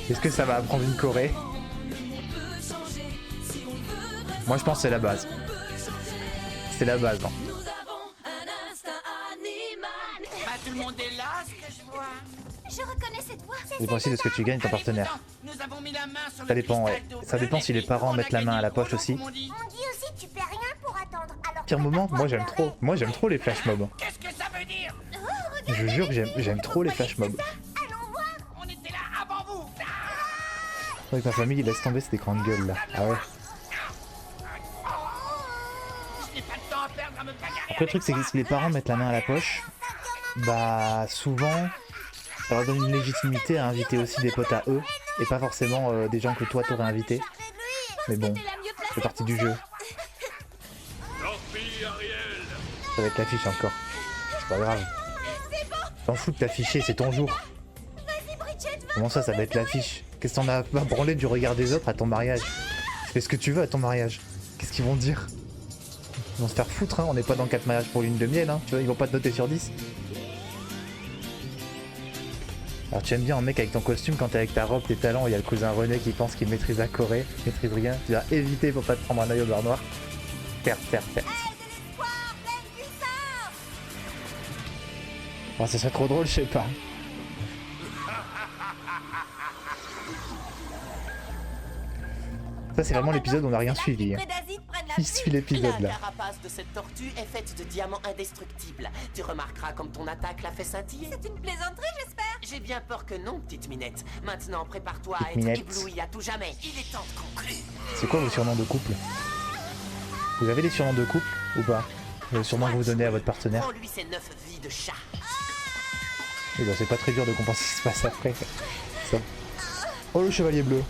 Est-ce que ça va apprendre une choré? Moi, je pense que c'est la base. C'est la base, hein. Bah, tout le monde est là, ce que je vois. Je reconnais cette voix. Ça dépend aussi de ce que tu gagnes, ton partenaire. Nous avons mis la main sur Ça le dépend, ouais. cristal d'eau Ça dépend si les parents mettent la main à la poche aussi. On dit aussi tu perds rien pour attendre. Alors Pire moment, moi j'aime trop. Moi j'aime trop les flash mobs. Qu'est-ce que ça veut dire? Je jure que j'aime trop les flash mobs. On était là avant vous. Avec ma famille, ils laissent tomber ces grandes gueules là. Ah ouais. Je n'ai pas le temps à perdre à me bagarrer. Après le truc c'est que si les parents mettent la main à la poche, bah souvent ça leur donne une légitimité à inviter aussi des potes à eux et pas forcément des gens que toi t'aurais invités. Mais bon, c'est partie du jeu. Ça va être l'affiche encore. C'est pas grave. T'en fous de t'afficher, c'est ton jour. Comment ça va être l'affiche? Qu'est-ce que t'en as pas branlé du regard des autres à ton mariage? Fais ce que tu veux à ton mariage. Qu'est-ce qu'ils vont dire? Ils vont se faire foutre, hein. On n'est pas dans 4 mariages pour lune de miel, hein. Tu vois, ils vont pas te noter sur 10. Alors tu aimes bien un mec avec ton costume quand t'es avec ta robe, tes talents, il y a le cousin René qui pense qu'il maîtrise la Corée, il maîtrise rien, tu vas éviter pour pas te prendre un œil au beurre noir. Certes. Oh, ça serait trop drôle, je sais pas. Ça c'est vraiment l'épisode où on n'a rien suivi. Hein. Il suit l'épisode La là. carapace de cette tortue est faite de diamants indestructibles. Tu remarqueras comme ton attaque la fait scintiller. C'est une plaisanterie, j'espère. J'ai bien peur que non, petite minette. Maintenant, prépare-toi à être Minette. éblouie à tout jamais. Il est temps de conclure. C'est quoi vos surnoms de couple? Vous avez des surnoms de couple ou pas? Le surnom que vous donnez à votre partenaire? Prends-lui ses 9 vies de chat. Eh ben, c'est pas très dur de comprendre ce qui se passe après. Ça. Oh le chevalier bleu.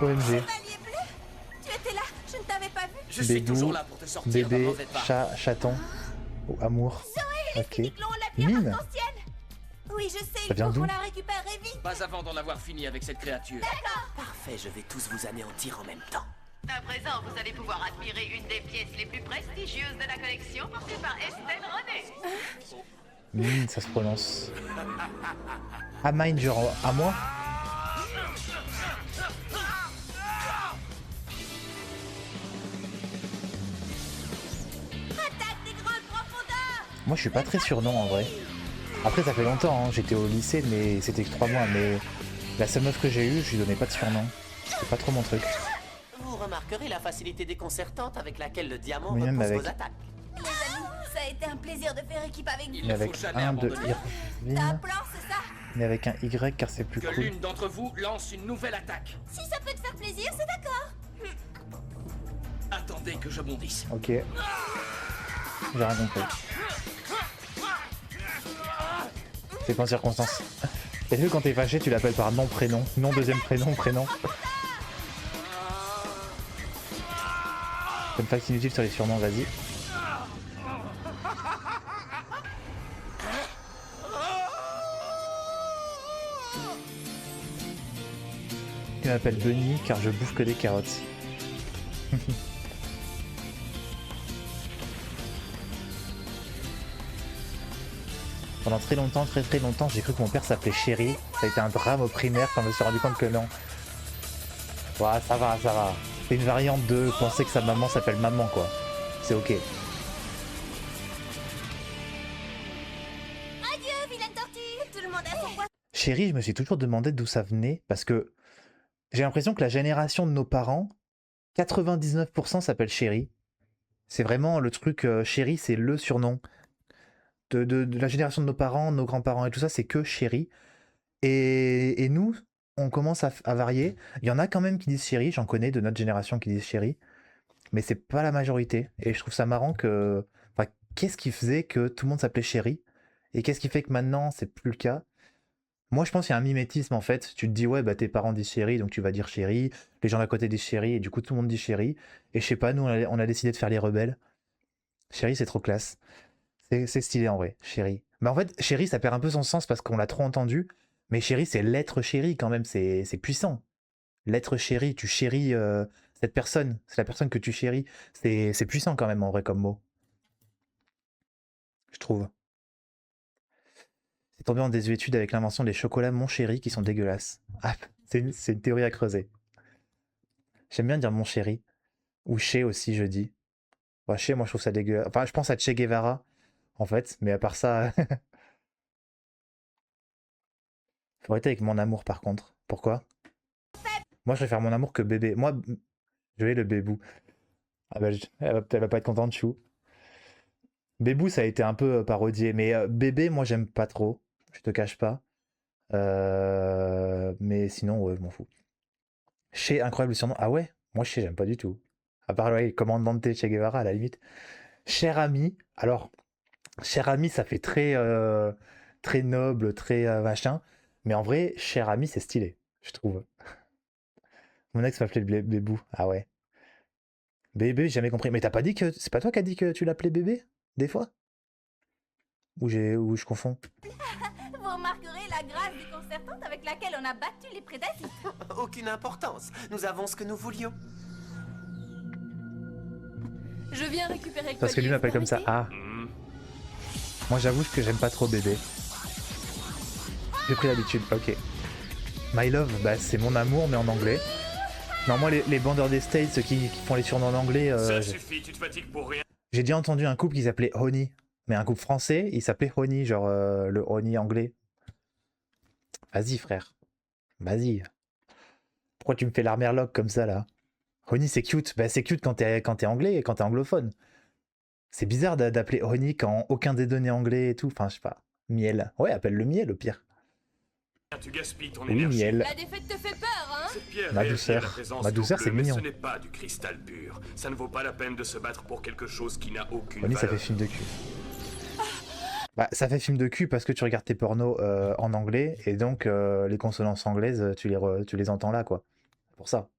OMG. Tu étais là, je ne t'avais pas vu. Je suis Bédou, toujours là pour te sortir d'un bébé, mauvais pas. chat, chaton. Oh, amour. Ok. Mine. Mine. Oui, je sais, Ça il vient faut d'où qu'on la récupère vite. Pas avant d'en avoir fini avec cette créature. Parfait, je vais tous vous anéantir en même temps. À présent, vous allez pouvoir admirer une des pièces les plus prestigieuses de la collection portée par Estelle René. Mine, ça se prononce. Ah, mine, genre à moi? Attaque des grandes profondeurs. Moi, je suis pas très surnom en vrai. Après, ça fait longtemps, hein. J'étais au lycée, mais c'était que 3 mois. Mais la seule meuf que j'ai eue, je lui donnais pas de surnom. C'est pas trop mon truc. Vous remarquerez la facilité déconcertante avec laquelle le diamant Mais même repousse avec- vos attaques. Les amis, ça a été un plaisir de faire équipe avec vous. Mais avec un de T'as un Irvine, plan, c'est ça? mais avec un Y car c'est plus Que cool. l'une d'entre vous lance une nouvelle attaque. Si ça peut te faire plaisir, c'est d'accord. Attendez que je bondisse. Ok. J'ai rien compris. C'est pas en circonstance. Et vu quand t'es fâché, tu l'appelles par nom, prénom. Nom, deuxième prénom, prénom. Fun fact inutile sur les surnoms, vas-y. qui m'appelle Bunny car je bouffe que des carottes. Pendant très longtemps, j'ai cru que mon père s'appelait Chéri. Ça a été un drame au primaire quand je me suis rendu compte que non. Ouais, ça va. C'est une variante de penser que sa maman s'appelle maman, quoi. C'est ok. Adieu, vilaine tortue. Tout le monde a son poisson. Chéri, je me suis toujours demandé d'où ça venait parce que j'ai l'impression que la génération de nos parents, 99% s'appelle Chéri. C'est vraiment le truc, Chéri, c'est le surnom. De la génération de nos parents, nos grands-parents et tout ça, c'est que Chéri. Et nous, on commence à varier. Il y en a quand même qui disent Chéri, j'en connais de notre génération qui disent Chéri, mais c'est pas la majorité. Et je trouve ça marrant que... Enfin, qu'est-ce qui faisait que tout le monde s'appelait Chéri? Et qu'est-ce qui fait que maintenant, c'est plus le cas? Moi, je pense qu'il y a un mimétisme, en fait. Tu te dis, ouais, bah tes parents disent Chéri, donc tu vas dire Chéri. Les gens d'à côté disent Chéri, et du coup, tout le monde dit Chéri. Et je sais pas, nous, on a décidé de faire les rebelles. Chéri, c'est trop classe. C'est stylé en vrai, Chéri. Mais en fait, Chéri, ça perd un peu son sens parce qu'on l'a trop entendu. Mais Chéri, c'est l'être chéri quand même, c'est puissant. L'être chéri, tu chéris cette personne, c'est la personne que tu chéris. C'est puissant quand même en vrai comme mot. Je trouve. C'est tombé en désuétude avec l'invention des chocolats Mon Chéri qui sont dégueulasses. Ah, c'est une théorie à creuser. J'aime bien dire Mon Chéri. Ou Che aussi, je dis. Ouais, Che, moi je trouve ça dégueulasse. Enfin, je pense à Che Guevara. En fait, mais à part ça... Faut arrêter avec mon amour par contre. Pourquoi? Moi je préfère mon amour que bébé. Moi, je vais le bébou. Ah bah, elle va pas être contente, chou. Bébou, ça a été un peu parodié, mais bébé, moi j'aime pas trop. Je te cache pas. Mais sinon, ouais, je m'en fous. Che, incroyable surnom. Ah ouais? Moi, Che, j'aime pas du tout. À part, ouais, commandante Che Guevara, à la limite. Cher ami. Alors... Cher ami, ça fait très noble, très machin. Mais en vrai, cher ami, c'est stylé, je trouve. Mon ex m'appelait le bébou. Ah ouais. Bébé, j'ai jamais compris. Mais t'as pas dit que... C'est pas toi qui as dit que tu l'appelais bébé? Des fois? Ou je confonds? Vous remarquerez la grâce déconcertante avec laquelle on a battu les prédateurs. Aucune importance. Nous avons ce que nous voulions. Je viens récupérer le Parce que lui m'appelle comme ça. Ah. Moi j'avoue que j'aime pas trop bébé. J'ai pris l'habitude, ok. My love, bah c'est mon amour mais en anglais. Non, moi les bandeurs des States, ceux qui font les surnoms en anglais... Ça suffit, tu te fatigues pour rien. J'ai déjà entendu un couple qui s'appelait Honey. Mais un couple français, il s'appelait Honey, genre le Honey anglais. Vas-y frère. Vas-y. Pourquoi tu me fais l'armerloc comme ça là? Honey c'est cute. Bah c'est cute quand t'es anglais et quand t'es anglophone. C'est bizarre d'appeler Honey quand aucun des deux n'est anglais et tout. Enfin, je sais pas. Miel. Ouais, appelle le miel au pire. Tu gaspilles ton Oui, énergie. miel. La défaite te fait peur, hein? Cette pierre Ma réagit douceur. à la présence Ma douceur, d'eau c'est bleue, mignon. Mais ce n'est pas du cristal pur. Ça ne vaut pas la peine de se battre pour quelque chose qui n'a aucune Honey, ça valeur. fait film de cul. Bah, ça fait film de cul parce que tu regardes tes pornos en anglais et donc les consonances anglaises, tu les entends là, quoi. C'est pour ça.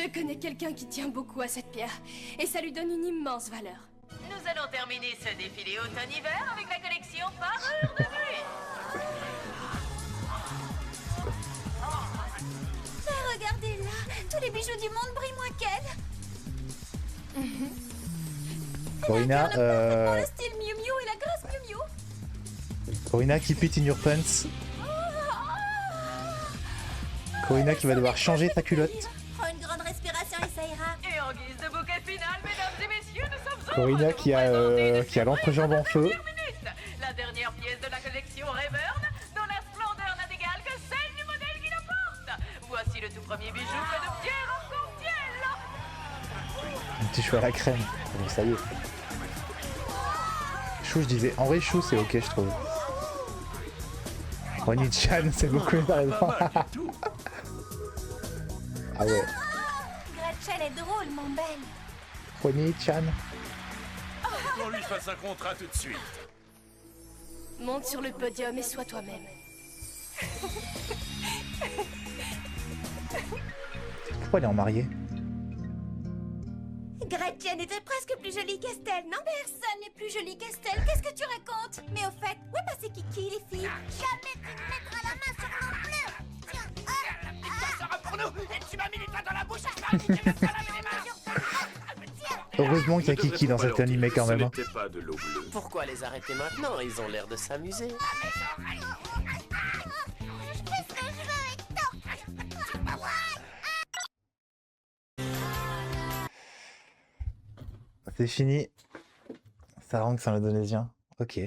Je connais quelqu'un qui tient beaucoup à cette pierre, et ça lui donne une immense valeur. Nous allons terminer ce défilé automne-hiver avec la collection Parure de Buée. Mais regardez là, tous les bijoux du monde brillent moins qu'elle. Corina, Dans le style Miu Miu et la grâce Miu Miu. Corina, keep it in your pants. Corina qui va devoir changer ta culotte. Prends une grande respiration et ça ira. Et en guise de bouquet final, mesdames et messieurs, nous sommes Corina qui a l'entrejambe en feu. la dernière pièce de la collection Rayburn, dont la splendeur n'a d'égal que celle du modèle qui la porte. Voici le tout premier bijou fait de pierre arc-en-ciel. Un petit chou à la crème. Bon, ça y est. Chou, je disais. En vrai, chou, c'est ok, je trouve. Ronnie-chan, c'est beaucoup mieux, t'as raison. Ah ouais. Gretchen est drôle, mon belle. Ronnie-chan. Qu'on lui fasse un contrat tout de suite. Monte sur le podium et sois toi-même. Pourquoi elle est en mariée? Gretchen était presque plus jolie qu'Estelle, non? Personne n'est plus jolie qu'Estelle. Qu'est-ce que tu racontes? Mais au fait, où est passé Kiki, les filles? Jamais tu ne mettras la main sur mon bleu. dangereux pour nous. Et tu m'as mis les doigts dans la bouche et je m'arrête de me faire laver les mains. Heureusement qu'il y a Kiki dans cet animé quand même. Ce n'était pas de l'eau bleue. Pourquoi les arrêter maintenant? Ils ont l'air de s'amuser. C'est fini. Ça rend que c'est un indonésien. Ok.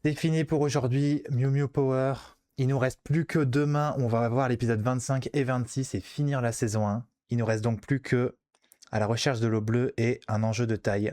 C'est fini pour aujourd'hui. Mew Mew Power. Il nous reste plus que demain. On va voir l'épisode 25 et 26 et finir la saison 1. Il nous reste donc plus que à la recherche de l'eau bleue et un enjeu de taille.